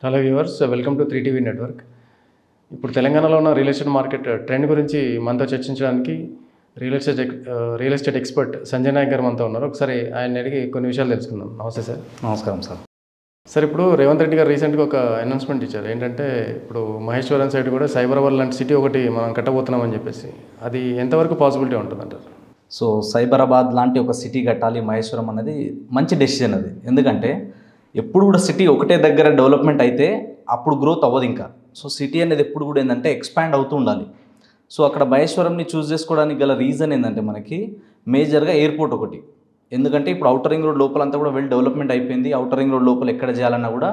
Hello viewers, welcome to 3TV network. ఇప్పుడు తెలంగాణలో ఉన్న రియల్ ఎస్టేట్ మార్కెట్ ట్రెండ్ గురించి మనతో చర్చించడానికి real estate expert Sanjay Nayak గారు మనతో ఉన్నారు. ఒకసారి ఆయన అడిగి కొన్ని విషయాలు తెలుసుకుందాం. నమస్తే సార్. నమస్కారం సార్. సార్, ఇప్పుడు రేవంత్ రెడ్డి గారు రీసెంట్గా ఒక అనౌన్స్మెంట్ ఇచ్చారు. ఏంటంటే ఇప్పుడు మహేశ్వరం సైడ్ కూడా సైబరాబాద్ లాంటి సిటీ ఒకటి మనం కట్టబోతున్నామని చెప్పేసి, అది ఎంతవరకు పాసిబిలిటీ ఉంటుందంటారు? సో సైబరాబాద్ లాంటి ఒక సిటీ కట్టాలి మహేశ్వరం అనేది మంచి డెసిషన్. అది ఎందుకంటే ఎప్పుడు కూడా సిటీ ఒకటే దగ్గర డెవలప్మెంట్ అయితే అప్పుడు గ్రోత్ అవ్వదు ఇంకా. సో సిటీ అనేది ఎప్పుడు కూడా ఏంటంటే ఎక్స్పాండ్ అవుతూ ఉండాలి. సో అక్కడ మహేశ్వరంని చూస్ చేసుకోవడానికి గల రీజన్ ఏంటంటే మనకి మేజర్గా ఎయిర్పోర్ట్ ఒకటి. ఎందుకంటే ఇప్పుడు ఔటర్ రింగ్ రోడ్ లోపలంతా కూడా వెల్ డెవలప్మెంట్ అయిపోయింది. ఔటర్ రింగ్ రోడ్ లోపల ఎక్కడ చేయాలన్నా కూడా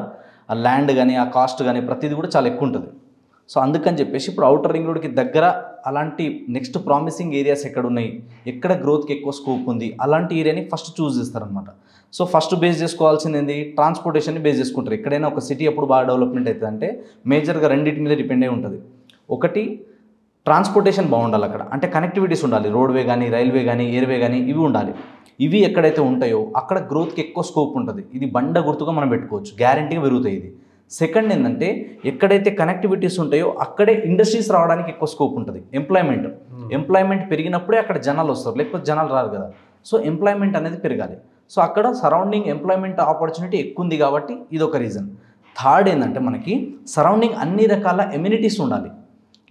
ఆ ల్యాండ్ కానీ ఆ కాస్ట్ కానీ ప్రతిదీ కూడా చాలా ఎక్కువ ఉంటుంది. సో అందుకని చెప్పేసి ఇప్పుడు ఔటర్ రింగ్ రోడ్కి దగ్గర అలాంటి నెక్స్ట్ ప్రామిసింగ్ ఏరియాస్ ఎక్కడ ఉన్నాయి, ఎక్కడ గ్రోత్కి ఎక్కువ స్కోప్ ఉంది, అలాంటి ఏరియాని ఫస్ట్ చూస్ చేస్తారనమాట. సో ఫస్ట్ బేస్ చేసుకోవాల్సింది ఏంది, ట్రాన్స్పోర్టేషన్ని బేస్ చేసుకుంటారు. ఎక్కడైనా ఒక సిటీ ఎప్పుడు బాగా డెవలప్మెంట్ అవుతుంది అంటే మేజర్గా రెండింటి మీద డిపెండ్ అయి ఉంటుంది. ఒకటి ట్రాన్స్పోర్టేషన్ బాగుండాలి అక్కడ, అంటే కనెక్టివిటీస్ ఉండాలి. రోడ్వే కానీ, రైల్వే కానీ, ఎయిర్వే కానీ ఇవి ఉండాలి. ఇవి ఎక్కడైతే ఉంటాయో అక్కడ గ్రోత్కి ఎక్కువ స్కోప్ ఉంటుంది. ఇది బండ గుర్తుగా మనం పెట్టుకోవచ్చు, గ్యారంటీగా పెరుగుతాయి ఇది. సెకండ్ ఏంటంటే ఎక్కడైతే కనెక్టివిటీస్ ఉంటాయో అక్కడే ఇండస్ట్రీస్ రావడానికి ఎక్కువ స్కోప్ ఉంటుంది. ఎంప్లాయ్మెంట్ పెరిగినప్పుడే అక్కడ జనాలు వస్తారు, లేకపోతే జనాలు రారు కదా. సో ఎంప్లాయ్మెంట్ అనేది పెరగాలి. సో అక్కడ సరౌండింగ్ ఎంప్లాయ్మెంట్ ఆపర్చునిటీ ఎక్కువ ఉంది కాబట్టి ఇది ఒక రీజన్. థర్డ్ ఏంటంటే మనకి సరౌండింగ్ అన్ని రకాల ఎమ్యూనిటీస్ ఉండాలి.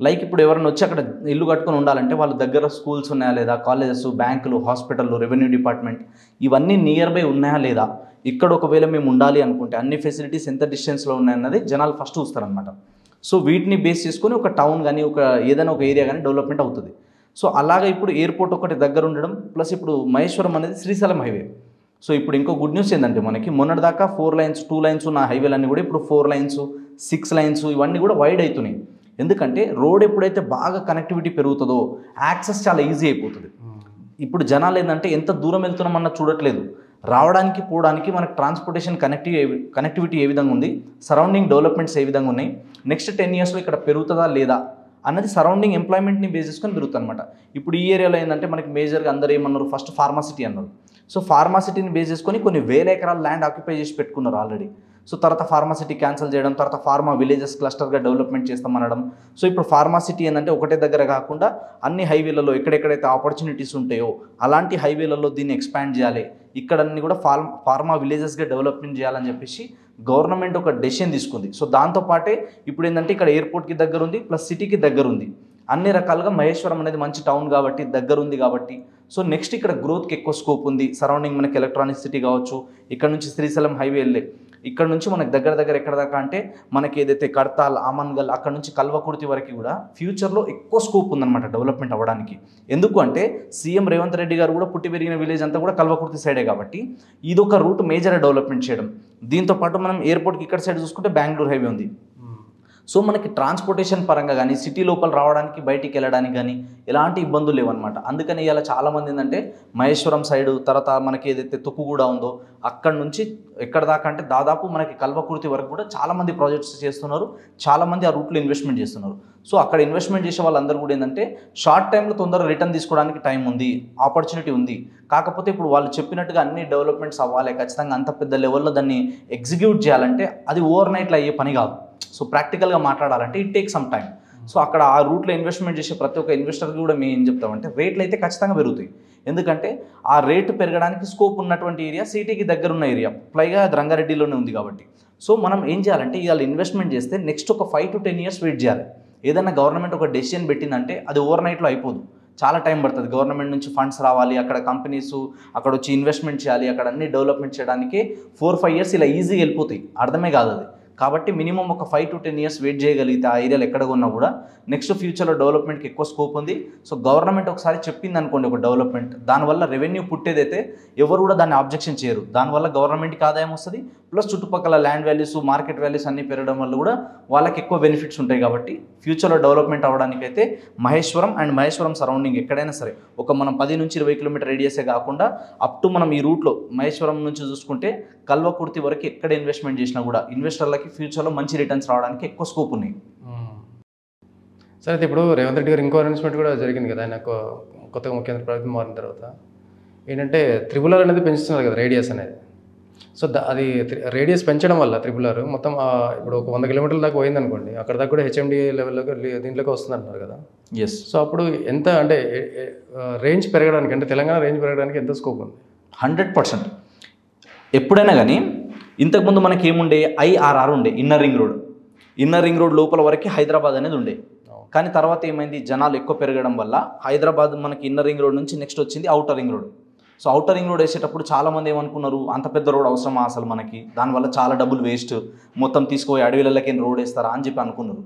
లైక్ ఇప్పుడు ఎవరైనా వచ్చి అక్కడ ఇల్లు కట్టుకొని ఉండాలంటే వాళ్ళ దగ్గర స్కూల్స్ ఉన్నాయా లేదా, కాలేజెస్, బ్యాంకులు, హాస్పిటళ్ళు, రెవెన్యూ డిపార్ట్మెంట్ ఇవన్నీ నియర్ బై ఉన్నాయా లేదా, ఇక్కడ ఒకవేళ మేము ఉండాలి అనుకుంటే అన్ని ఫెసిలిటీస్ ఎంత డిస్టెన్స్లో ఉన్నాయన్నది జనాలు ఫస్ట్ చూస్తారనమాట. సో వీటిని బేస్ చేసుకొని ఒక టౌన్ కానీ ఒక ఏదైనా ఒక ఏరియా కానీ డెవలప్మెంట్ అవుతుంది. సో అలాగే ఇప్పుడు ఎయిర్పోర్ట్ ఒకటి దగ్గర ఉండడం ప్లస్ ఇప్పుడు మహేశ్వరం అనేది శ్రీశైలం హైవే. సో ఇప్పుడు ఇంకో గుడ్ న్యూస్ ఏంటంటే మనకి మొన్నటిదాకా 4 లైన్స్ 2 లైన్స్ ఉన్న హైవేలన్నీ కూడా ఇప్పుడు 4 లైన్స్ 6 లైన్స్ ఇవన్నీ కూడా వైడ్ అవుతున్నాయి. ఎందుకంటే రోడ్ ఎప్పుడైతే బాగా కనెక్టివిటీ పెరుగుతుందో యాక్సెస్ చాలా ఈజీ అయిపోతుంది. ఇప్పుడు జనాలు ఏంటంటే ఎంత దూరం వెళ్తున్నామన్నా చూడట్లేదు, రావడానికి పోవడానికి మనకు ట్రాన్స్పోర్టేషన్ కనెక్టివిటీ ఏ విధంగా ఉంది, సరౌండింగ్ డెవలప్మెంట్స్ ఏ విధంగా ఉన్నాయి, నెక్స్ట్ 10 ఇయర్స్లో ఇక్కడ పెరుగుతుందా లేదా అన్నది సరౌండింగ్ ఎంప్లాయ్మెంట్ని బేస్ చేసుకొని పెరుగుతుంది అనమాట. ఇప్పుడు ఈ ఏరియాలో ఏంటంటే మనకి మేజర్గా అందరూ ఏమన్నారు, ఫస్ట్ ఫార్మాసిటీ అన్నారు. సో ఫార్మాసిటీని బేస్ చేసుకొని కొన్ని వేల ఎకరాల ల్యాండ్ ఆక్యుపై చేసి పెట్టుకున్నారు ఆల్రెడీ. సో తర్వాత ఫార్మాసిటీ క్యాన్సిల్ చేయడం, తర్వాత ఫార్మా విలేజెస్ క్లస్టర్గా డెవలప్మెంట్ చేస్తామనడం. సో ఇప్పుడు ఫార్మాసిటీ ఏంటంటే ఒకటే దగ్గర కాకుండా అన్ని హైవేలలో ఎక్కడెక్కడైతే ఆపర్చునిటీస్ ఉంటాయో అలాంటి హైవేలలో దీన్ని ఎక్స్పాండ్ చేయాలి, ఇక్కడ అన్ని కూడా ఫార్మా విలేజెస్గా డెవలప్మెంట్ చేయాలని చెప్పేసి గవర్నమెంట్ ఒక డెసిషన్ తీసుకుంది. సో దాంతోపాటే ఇప్పుడు ఏంటంటే ఇక్కడ ఎయిర్పోర్ట్కి దగ్గర ఉంది ప్లస్ సిటీకి దగ్గర ఉంది. అన్ని రకాలుగా మహేశ్వరం అనేది మంచి టౌన్ కాబట్టి దగ్గర ఉంది కాబట్టి సో నెక్స్ట్ ఇక్కడ గ్రోత్కి ఎక్కువ స్కోప్ ఉంది. సరౌండింగ్ మనకి ఎలక్ట్రానిక్ సిటీ కావచ్చు, ఇక్కడ నుంచి శ్రీశైలం హైవే వెళ్ళే ఇక్కడ నుంచి మనకు దగ్గర ఎక్కడ దాకా అంటే మనకి ఏదైతే కడతాల్, ఆమన్గల్, అక్కడ నుంచి కల్వకుర్తి వరకు కూడా ఫ్యూచర్లో ఎక్కువ స్కోప్ ఉందన్నమాట డెవలప్మెంట్ అవ్వడానికి. ఎందుకు అంటే సీఎం రేవంత్ రెడ్డి గారు కూడా పుట్టి పెరిగిన విలేజ్ అంతా కూడా కల్వకుర్తి సైడే కాబట్టి ఇదొక రూట్ మేజర్ డెవలప్మెంట్ చేయడం. దీంతోపాటు మనం ఎయిర్పోర్ట్కి ఇక్కడ సైడ్ చూసుకుంటే బెంగళూరు హైవే ఉంది. సో మనకి ట్రాన్స్పోర్టేషన్ పరంగా కానీ సిటీ లోపల రావడానికి బయటికి వెళ్ళడానికి కానీ ఎలాంటి ఇబ్బందులు లేవన్నమాట. అందుకని ఇలా చాలామంది ఏంటంటే మహేశ్వరం సైడు తర్వాత మనకి ఏదైతే తుక్కుగూడ ఉందో అక్కడ నుంచి ఎక్కడ దాకా అంటే దాదాపు మనకి కల్వకుర్తి వరకు కూడా చాలామంది ప్రాజెక్ట్స్ చేస్తున్నారు, చాలామంది ఆ రూట్లో ఇన్వెస్ట్మెంట్ చేస్తున్నారు. సో అక్కడ ఇన్వెస్ట్మెంట్ చేసే వాళ్ళందరూ కూడా ఏంటంటే షార్ట్ టైంలో తొందరగా రిటర్న్ తీసుకోవడానికి టైం ఉంది, ఆపర్చునిటీ ఉంది. కాకపోతే ఇప్పుడు వాళ్ళు చెప్పినట్టుగా అన్ని డెవలప్మెంట్స్ అవ్వాలి, ఖచ్చితంగా అంత పెద్ద లెవెల్లో దాన్ని ఎగ్జిక్యూట్ చేయాలంటే అది ఓవర్ నైట్లో అయ్యే పని కాదు. సో ప్రాక్టికల్గా మాట్లాడాలంటే it take some time. So అక్కడ ఆ రూట్లో ఇన్వెస్ట్మెంట్ చేసే ప్రతి ఒక్క ఇన్వెస్టర్కి కూడా మేము ఏం చెప్తామంటే రేట్లు అయితే ఖచ్చితంగా పెరుగుతాయి. ఎందుకంటే ఆ రేటు పెరగడానికి స్కోప్ ఉన్నటువంటి ఏరియా సిటీకి దగ్గర ఉన్న ఏరియా, పైగా అది రంగారెడ్డిలోనే ఉంది కాబట్టి. సో మనం ఏం చేయాలంటే ఇవాళ ఇన్వెస్ట్మెంట్ చేస్తే నెక్స్ట్ ఒక 5 to 10 years వెయిట్ చేయాలి. ఏదైనా గవర్నమెంట్ ఒక డెసిషన్ పెట్టిందంటే అది ఓవర్ నైట్లో అయిపోదు, చాలా టైం పడుతుంది. గవర్నమెంట్ నుంచి ఫండ్స్ రావాలి, అక్కడ కంపెనీస్ అక్కడ వచ్చి ఇన్వెస్ట్మెంట్ చేయాలి, అక్కడ అన్ని డెవలప్మెంట్ చేయడానికి 4-5 years ఇలా ఈజీగా వెళ్ళిపోతాయి, అర్థమే కాదు అది. కాబట్టి మినిమం ఒక 5 to 10 years వెయిట్ చేయగలిగితే ఆ ఏరియాలో ఎక్కడ ఉన్నా కూడా నెక్స్ట్ ఫ్యూచర్లో డెవలప్మెంట్కి ఎక్కువ స్కోప్ ఉంది. సో గవర్నమెంట్ ఒకసారి చెప్పింది అనుకోండి ఒక డెవలప్మెంట్, దానివల్ల రెవెన్యూ పుట్టేదైతే ఎవరు కూడా దాన్ని ఆబ్జెక్షన్ చేయరు. దానివల్ల గవర్నమెంట్కి ఆదాయం వస్తుంది, ప్లస్ చుట్టుపక్కల ల్యాండ్ వాల్యూస్, మార్కెట్ వాల్యూస్ అన్నీ పెరగడం వల్ల కూడా వాళ్ళకి ఎక్కువ బెనిఫిట్స్ ఉంటాయి. కాబట్టి ఫ్యూచర్లో డెవలప్మెంట్ అవ్వడానికైతే మహేశ్వరం సరౌండింగ్ ఎక్కడైనా సరే ఒక మనం 10 నుంచి 20 కిలోమీటర్ రేడియసే కాకుండా అప్ టు మనం ఈ రూట్లో మహేశ్వరం నుంచి చూసుకుంటే కల్వకుర్తి వరకు ఎక్కడ ఇన్వెస్ట్మెంట్ చేసినా కూడా ఇన్వెస్టర్లకి ఫ్యూచర్లో మంచి రిటర్న్స్ రావడానికి ఎక్కువ స్కోప్ ఉన్నాయి. సరే, అయితే ఇప్పుడు రేవంత్ రెడ్డి గారు ఇంకో అనౌన్స్మెంట్ కూడా జరిగింది కదా, ఆయన కొత్తగా ముఖ్యమంత్రి ప్రభుత్వం మారిన తర్వాత ఏంటంటే 3R అనేది పెంచుతున్నారు కదా, రేడియస్ అనేది. సో అది రేడియస్ పెంచడం వల్ల RRR మొత్తం ఇప్పుడు ఒక 100 కిలోమీటర్ల దాకా పోయింది అనుకోండి, అక్కడ దాకా కూడా HMD లెవెల్లోకి దీంట్లోకి వస్తుంది అంటున్నారు కదా. ఎస్. సో అప్పుడు ఎంత అంటే రేంజ్ పెరగడానికి, అంటే తెలంగాణ రేంజ్ పెరగడానికి ఎంత స్కోప్ ఉంది? 100%. ఎప్పుడైనా కానీ ఇంతకుముందు మనకి ఏముండే, IRR ఉండే, ఇన్నర్ రింగ్ రోడ్ లోపల వరకు హైదరాబాద్ అనేది ఉండే. కానీ తర్వాత ఏమైంది, జనాలు ఎక్కువ పెరగడం వల్ల హైదరాబాద్ మనకి ఇన్నర్ రింగ్ రోడ్ నుంచి నెక్స్ట్ వచ్చింది outer ring road. So outer ring road వేసేటప్పుడు చాలామంది ఏమనుకున్నారు, అంత పెద్ద రోడ్ అవసరమా అసలు మనకి, దానివల్ల చాలా డబ్బులు వేస్ట్, మొత్తం తీసుకుపోయి అడవిలకి రోడ్ వేస్తారా అని చెప్పి అనుకున్నారు.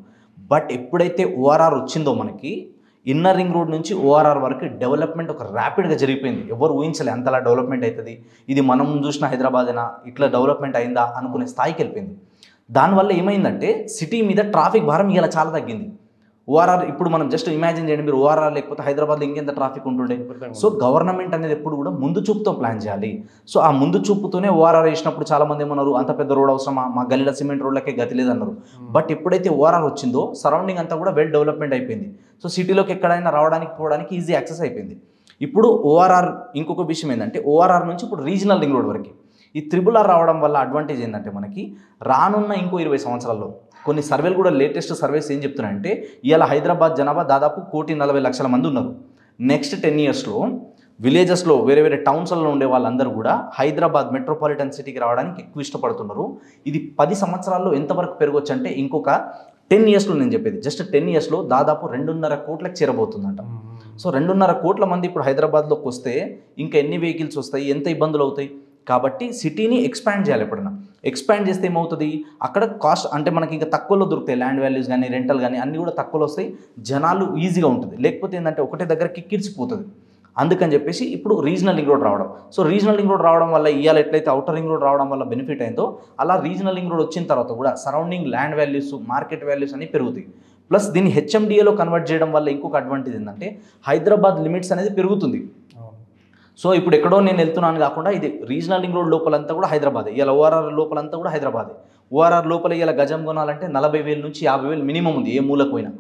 బట్ ఎప్పుడైతే ORR వచ్చిందో మనకి ఇన్నర్ రింగ్ రోడ్ నుంచి ORR వరకు డెవలప్మెంట్ ఒక ర్యాపిడ్గా జరిగిపోయింది. ఎవరు ఊహించలే అంతలా డెవలప్మెంట్ అవుతుంది, ఇది మనం చూసిన హైదరాబాదేనా, ఇట్లా డెవలప్మెంట్ అయిందా అనుకునే స్థాయికి వెళ్ళిపోయింది. దానివల్ల ఏమైందంటే సిటీ మీద ట్రాఫిక్ భారం ఇలా చాలా తగ్గింది. ORR ఇప్పుడు మనం జస్ట్ ఇమాజిన్ చేయండి, మీరు ORR లేకపోతే హైదరాబాద్లో ఇంకెంత ట్రాఫిక్ ఉంటుండే. సో గవర్నమెంట్ అనేది ఎప్పుడు కూడా ముందు చూపుతో ప్లాన్ చేయాలి. సో ఆ ముందు చూపుతోనే ORR వేసినప్పుడు చాలామంది ఏమన్నారు, అంత పెద్ద రోడ్ అవసరమా, మా గల్లీల సిమెంట్ రోడ్లకే గతి లేదన్నారు. బట్ ఎప్పుడైతే ORR వచ్చిందో సరౌండింగ్ అంతా కూడా వెల్ డెవలప్మెంట్ అయిపోయింది. సో సిటీలోకి ఎక్కడైనా రావడానికి పోవడానికి ఈజీ యాక్సెస్ అయిపోయింది. ఇప్పుడు ORR ఇంకొక విషయం ఏంటంటే, ORR నుంచి ఇప్పుడు రీజనల్ రింగ్ రోడ్ వరకు ఈ RRR రావడం వల్ల అడ్వాంటేజ్ ఏంటంటే, మనకి రానున్న ఇంకో 20 సంవత్సరాల్లో కొన్ని సర్వేలు కూడా, లేటెస్ట్ సర్వేస్ ఏం చెప్తున్నాయంటే, ఇవాళ హైదరాబాద్ జనాభా దాదాపు 1,40,00,000 మంది ఉన్నారు. నెక్స్ట్ 10 ఇయర్స్లో విలేజెస్లో వేరే వేరే టౌన్స్లలో ఉండే వాళ్ళందరూ కూడా హైదరాబాద్ మెట్రోపాలిటన్ సిటీకి రావడానికి ఎక్కువ ఇష్టపడుతున్నారు. ఇది 10 సంవత్సరాల్లో ఎంతవరకు పెరగవచ్చు అంటే, ఇంకొక 10 ఇయర్స్లో, నేను చెప్పేది జస్ట్ 10 ఇయర్స్లో దాదాపు 2.5 కోట్లకు చేరబోతుందంట. సో 2.5 కోట్ల మంది ఇప్పుడు హైదరాబాద్లోకి వస్తే ఇంకా ఎన్ని వెహికల్స్ వస్తాయి, ఎంత ఇబ్బందులు అవుతాయి. కాబట్టి సిటీని ఎక్స్పాండ్ చేయాలి. ఎప్పుడైనా ఎక్స్పాండ్ చేస్తే ఏమవుతుంది, అక్కడ కాస్ట్ అంటే మనకి ఇంకా తక్కువలో దొరుకుతాయి, ల్యాండ్ వాల్యూస్ కానీ రెంటల్ కానీ అన్నీ కూడా తక్కువలో వస్తాయి, జనాలు ఈజీగా ఉంటుంది. లేకపోతే ఏంటంటే ఒకటే దగ్గర కిక్కిరిసిపోతుంది. అందుకని చెప్పేసి ఇప్పుడు రీజనల్ రింగ్ రోడ్ రావడం. సో రీజనల్ రింగ్ రోడ్ రావడం వల్ల ఇవాళ ఎట్లయితే ఔటర్ రింగ్ రోడ్ రావడం వల్ల బెనిఫిట్ అయిందో, అలా రీజనల్ రింగ్ రోడ్ వచ్చిన తర్వాత కూడా surrounding land values, market values అన్నీ పెరుగుతాయి. ప్లస్ దీన్ని HMDAలో కన్వర్ట్ చేయడం వల్ల ఇంకొక అడ్వాంటేజ్ ఏంటంటే, హైదరాబాద్ లిమిట్స్ అనేది పెరుగుతుంది. సో ఇప్పుడు ఎక్కడో నేను వెళ్తున్నాను కాకుండా, ఇది రీజనల్ రింగ్ రోడ్ లోపలంతా కూడా హైదరాబాదే. ఇలా ORR లోపలంతా కూడా హైదరాబాదే. ORR లోపల ఇలా గజం కొనాలంటే 40,000 నుంచి 50,000 మినిమం ఉంది ఏ మూలకు పోయినా.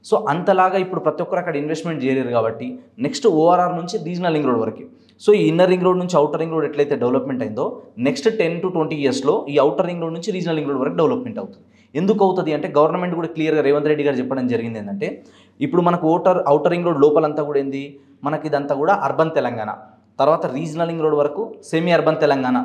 సో అంతలాగా ఇప్పుడు ప్రతి ఒక్కరు అక్కడ ఇన్వెస్ట్మెంట్ చేయలేరు కాబట్టి నెక్స్ట్ ORR నుంచి రీజనల్ రింగ్ రోడ్ వరకు. సో ఈ ఇన్నర్ రింగ్ రోడ్ నుంచి ఔటర్ రింగ్ రోడ్ ఎట్లయితే డెవలప్మెంట్ అయిందో, నెక్స్ట్ 10 to 20 ఇయర్స్లో ఈ ఔటర్ రింగ్ రోడ్ నుంచి రీజనల్ రింగ్ రోడ్ వరకు డెవలప్మెంట్ అవుతుంది. ఎందుకు అవుతుంది అంటే, గవర్నమెంట్ కూడా క్లియర్గా రేవంత్ రెడ్డి గారు చెప్పడం జరిగింది ఏంటంటే, ఇప్పుడు మనకు ఔటర్ రింగ్ రోడ్ లోపలంతా కూడా ఏంది, మనకి ఇదంతా కూడా అర్బన్ తెలంగాణ, తర్వాత రీజనల్ రింగ్ రోడ్ వరకు సెమీ అర్బన్ తెలంగాణ,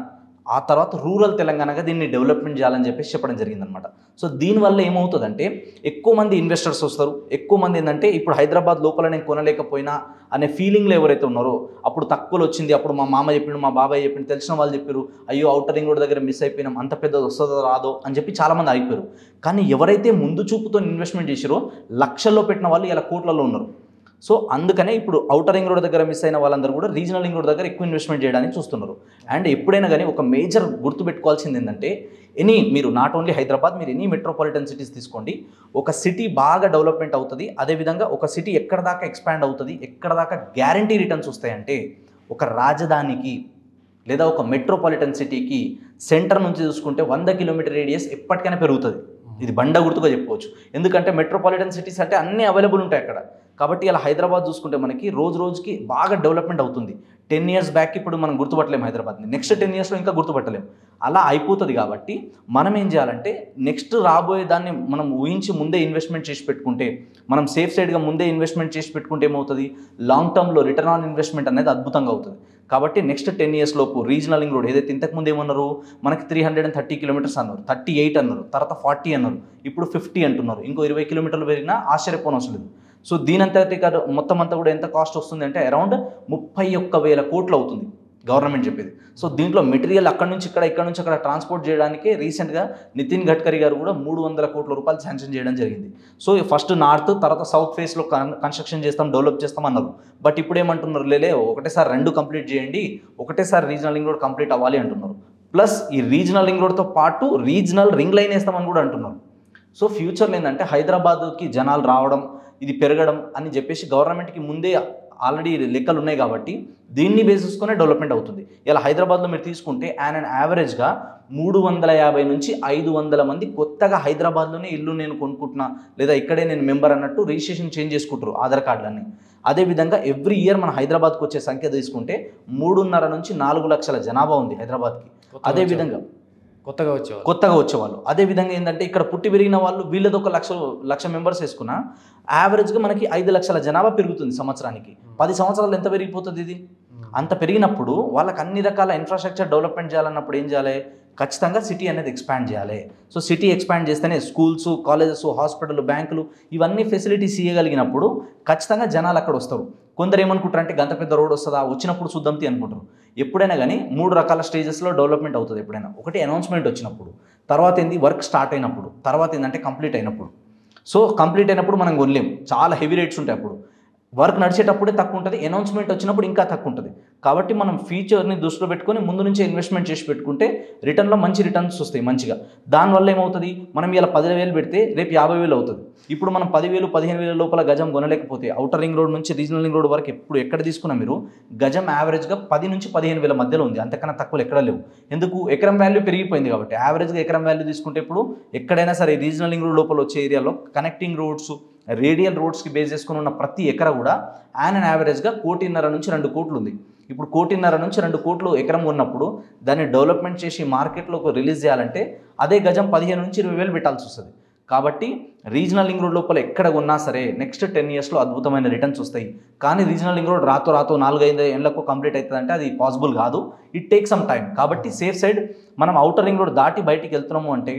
ఆ తర్వాత రూరల్ తెలంగాణగా దీన్ని డెవలప్మెంట్ చేయాలని చెప్పేసి చెప్పడం జరిగిందనమాట. సో దీనివల్ల ఏమవుతుందంటే, ఎక్కువ మంది ఇన్వెస్టర్స్ వస్తారు. ఎక్కువ మంది ఏంటంటే, ఇప్పుడు హైదరాబాద్ లోపల నేను కొనలేకపోయినా అనే ఫీలింగ్లో ఎవరైతే ఉన్నారో, అప్పుడు తక్కువలో వచ్చింది, అప్పుడు మా మామ చెప్పిండు, మా బాబాయ్ చెప్పిండు, తెలిసిన వాళ్ళు చెప్పారు, అయ్యో ఔటర్ రింగ్ రోడ్ దగ్గర మిస్ అయిపోయినాం, అంత పెద్దది వస్తుందో రాదో అని చెప్పి చాలామంది ఆగిపోయారు. కానీ ఎవరైతే ముందు చూపుతో ఇన్వెస్ట్మెంట్ చేసారో, లక్షల్లో పెట్టిన వాళ్ళు ఇలా కోట్లలో ఉన్నారు. సో అందుకనే ఇప్పుడు ఔటర్ రింగ్ రోడ్ దగ్గర మిస్ అయిన వాళ్ళందరూ కూడా రీజనల్ రింగ్ రోడ్ దగ్గర ఎక్కువ ఇన్వెస్ట్మెంట్ చేయడానికి చూస్తున్నారు. అండ్ ఎప్పుడైనా కానీ ఒక మేజర్ గుర్తుపెట్టుకోవాల్సింది ఏంటంటే, మీరు నాట్ ఓన్లీ హైదరాబాద్, మీరు ఎనీ మెట్రోపాలిటన్ సిటీస్ తీసుకోండి, ఒక సిటీ బాగా డెవలప్మెంట్ అవుతుంది, అదేవిధంగా ఒక సిటీ ఎక్కడ దాకా ఎక్స్పాండ్ అవుతుంది, ఎక్కడ దాకా గ్యారంటీ రిటర్న్స్ వస్తాయంటే, ఒక రాజధానికి లేదా ఒక మెట్రోపాలిటన్ సిటీకి సెంటర్ నుంచి చూసుకుంటే 100 కిలోమీటర్ రేడియస్ ఎప్పటికైనా పెరుగుతుంది. ఇది బండ గుర్తుగా చెప్పుకోవచ్చు. ఎందుకంటే మెట్రోపాలిటన్ సిటీస్ అంటే అన్నీ అవైలబుల్ ఉంటాయి అక్కడ. కాబట్టి ఇలా హైదరాబాద్ చూసుకుంటే మనకి రోజు రోజుకి బాగా డెవలప్మెంట్ అవుతుంది. 10 ఇయర్స్ బ్యాక్ ఇప్పుడు మనం గుర్తుపట్టలేము హైదరాబాద్ని, నెక్స్ట్ 10 ఇయర్స్లో ఇంకా గుర్తుపట్టలేము. అలా అయిపోతుంది. కాబట్టి మనం ఏం చేయాలంటే, నెక్స్ట్ రాబోయే దాన్ని మనం ఊహించి ముందే ఇన్వెస్ట్మెంట్ చేసి పెట్టుకుంటే, మనం సేఫ్ సైడ్గా ముందే ఇన్వెస్ట్మెంట్ చేసి పెట్టుకుంటే ఏమవుతుంది, లాంగ్ టర్మ్లో రిటర్న్ ఆన్ ఇన్వెస్ట్మెంట్ అనేది అద్భుతంగా అవుతుంది. కాబట్టి నెక్స్ట్ 10 ఇయర్స్ లోపు రీజనల్ రింగ్ రోడ్ ఏదైతే ఇంతకుముందు ఏమన్నారు, మనకి 330 కిలోమీటర్స్ అన్నారు, 38 అన్నారు, తర్వాత 40 అన్నారు, ఇప్పుడు 50 అంటున్నారు. ఇంకో 20 కిలోమీటర్లు పెరిగినా ఆశ్చర్యపోనవసరం లేదు. సో దీనంతటి మొత్తం అంతా కూడా ఎంత కాస్ట్ వస్తుంది అంటే, అరౌండ్ 31,000 కోట్లు అవుతుంది గవర్నమెంట్ చెప్పేది. సో దీంట్లో మెటీరియల్ అక్కడి నుంచి ఇక్కడ ట్రాన్స్పోర్ట్ చేయడానికి రీసెంట్గా నితిన్ గడ్కరీ గారు కూడా 300 కోట్ల రూపాయలు శాంక్షన్ చేయడం జరిగింది. సో ఫస్ట్ నార్త్, తర్వాత సౌత్ ఫేస్లో కన్స్ట్రక్షన్ చేస్తాం, డెవలప్ చేస్తాం అన్నారు. బట్ ఇప్పుడు ఏమంటున్నారు, ఒకటేసారి 2 కంప్లీట్ చేయండి, ఒకటేసారి రీజనల్ రింగ్ రోడ్ కంప్లీట్ అవ్వాలి అంటున్నారు. ప్లస్ ఈ రీజనల్ రింగ్ రోడ్తో పాటు రీజనల్ రింగ్ లైన్ వేస్తామని కూడా అంటున్నారు. సో ఫ్యూచర్లో ఏంటంటే, హైదరాబాద్కి జనాలు రావడం, ఇది పెరగడం అని చెప్పేసి గవర్నమెంట్కి ముందే ఆల్రెడీ లెక్కలు ఉన్నాయి. కాబట్టి దీన్ని బేస్ చేసుకునే డెవలప్మెంట్ అవుతుంది. ఇలా హైదరాబాద్లో మీరు తీసుకుంటే యావరేజ్గా 350 నుంచి 500 మంది కొత్తగా హైదరాబాద్లోనే ఇల్లు నేను కొనుక్కుంటున్నా, లేదా ఇక్కడే నేను మెంబర్ అన్నట్టు రిజిస్ట్రేషన్ చేంజ్ చేసుకుంటారు ఆధార్ కార్డులన్నీ. అదేవిధంగా ఎవ్రీ ఇయర్ మన హైదరాబాద్కి వచ్చే సంఖ్య తీసుకుంటే 3.5 నుంచి 4 లక్షల జనాభా ఉంది హైదరాబాద్కి. అదేవిధంగా కొత్తగా వచ్చేవాళ్ళు అదేవిధంగా ఏంటంటే ఇక్కడ పుట్టి పెరిగిన వాళ్ళు వీళ్ళది ఒక లక్ష మెంబర్స్ వేసుకున్నా యావరేజ్గా మనకి 5 లక్షల జనాభా పెరుగుతుంది సంవత్సరానికి. 10 సంవత్సరాలు ఎంత పెరిగిపోతుంది ఇది? అంత పెరిగినప్పుడు వాళ్ళకి అన్ని రకాల ఇన్ఫ్రాస్ట్రక్చర్ డెవలప్మెంట్ చేయాలన్నప్పుడు ఏం చేయాలి? ఖచ్చితంగా సిటీ అనేది ఎక్స్పాండ్ చేయాలి. సో సిటీ ఎక్స్పాండ్ చేస్తేనే స్కూల్స్, కాలేజెస్, హాస్పిటల్, బ్యాంకులు ఇవన్నీ ఫెసిలిటీస్ ఇవ్వగలిగినప్పుడు ఖచ్చితంగా జనాలు అక్కడ వస్తారు. కొందరు ఏమనుకుంటారు అంటే గంత పెద్ద రోడ్ వస్తుందా, వచ్చినప్పుడు చూద్దాంతి అనుకుంటారు. ఎప్పుడైనా కానీ 3 రకాల స్టేజెస్లో డెవలప్మెంట్ అవుతుంది. ఎప్పుడైనా ఒకటి అనౌన్స్మెంట్ వచ్చినప్పుడు, తర్వాత ఏంది వర్క్ స్టార్ట్ అయినప్పుడు, తర్వాత ఏంటంటే కంప్లీట్ అయినప్పుడు. సో కంప్లీట్ అయినప్పుడు మనం కొనలేం, చాలా హెవీ రేట్స్ ఉంటాయి. అప్పుడు వర్క్ నడిచేటప్పుడే తక్కువ ఉంటుంది, అనౌన్స్మెంట్ వచ్చినప్పుడు ఇంకా తక్కువ ఉంటుంది. కాబట్టి మనం ఫ్యూచర్ని దృష్టిలో పెట్టుకొని ముందు నుంచే ఇన్వెస్ట్మెంట్ చేసి పెట్టుకుంటే రిటర్న్లో మంచి రిటర్న్స్ వస్తాయి మంచిగా. దానివల్ల ఏమవుతుంది, మనం ఇలా 10,000 పెడితే రేపు 50,000 అవుతుంది. ఇప్పుడు మనం 10,000, 15,000 లోపల గజం కొనలేకపోతే అవుటర్ రింగ్ రోడ్ నుంచి రీజనల్ రింగ్ రోడ్ వరకు ఎక్కడ తీసుకున్నా మీరు గజం యావరేజ్గా 10,000 నుంచి 15,000 మధ్యలో ఉంది. అంతకన్నా తక్కువలు ఎక్కడ లేవు. ఎందుకు? ఎకరం వాల్యూ పెరిగిపోయింది కాబట్టి. యావరేజ్గా ఎకరం వాల్యూ తీసుకుంటే ఇప్పుడు ఎక్కడైనా సరే రీజనల్ రింగ్ రోడ్ లోపల వచ్చే ఏరియాలో కనెక్టింగ్ రోడ్స్, రేడియల్ రోడ్స్కి బేస్ చేసుకుని ఉన్న ప్రతి ఎకరా కూడా యావరేజ్గా 1,50,00,000 నుంచి 2 కోట్లు ఉంది. ఇప్పుడు 1,50,00,000 నుంచి 2 కోట్లు ఎకరం ఉన్నప్పుడు దాన్ని డెవలప్మెంట్ చేసి మార్కెట్లోకి రిలీజ్ చేయాలంటే అదే గజం 15,000 నుంచి 20,000 పెట్టాల్సి వస్తుంది. కాబట్టి రీజనల్ రింగ్ రోడ్ లోపల ఎక్కడ ఉన్నా సరే నెక్స్ట్ 10 ఇయర్స్లో అద్భుతమైన రిటర్న్స్ వస్తాయి. కానీ రీజనల్ రింగ్ రోడ్ రాతో 4-5 ఏళ్లకు కంప్లీట్ అవుతుందంటే అది పాసిబుల్ కాదు. It take some time. కాబట్టి సేఫ్ సైడ్ మనం అవుటర్ రింగ్ రోడ్ దాటి బయటికి వెళ్తున్నాము అంటే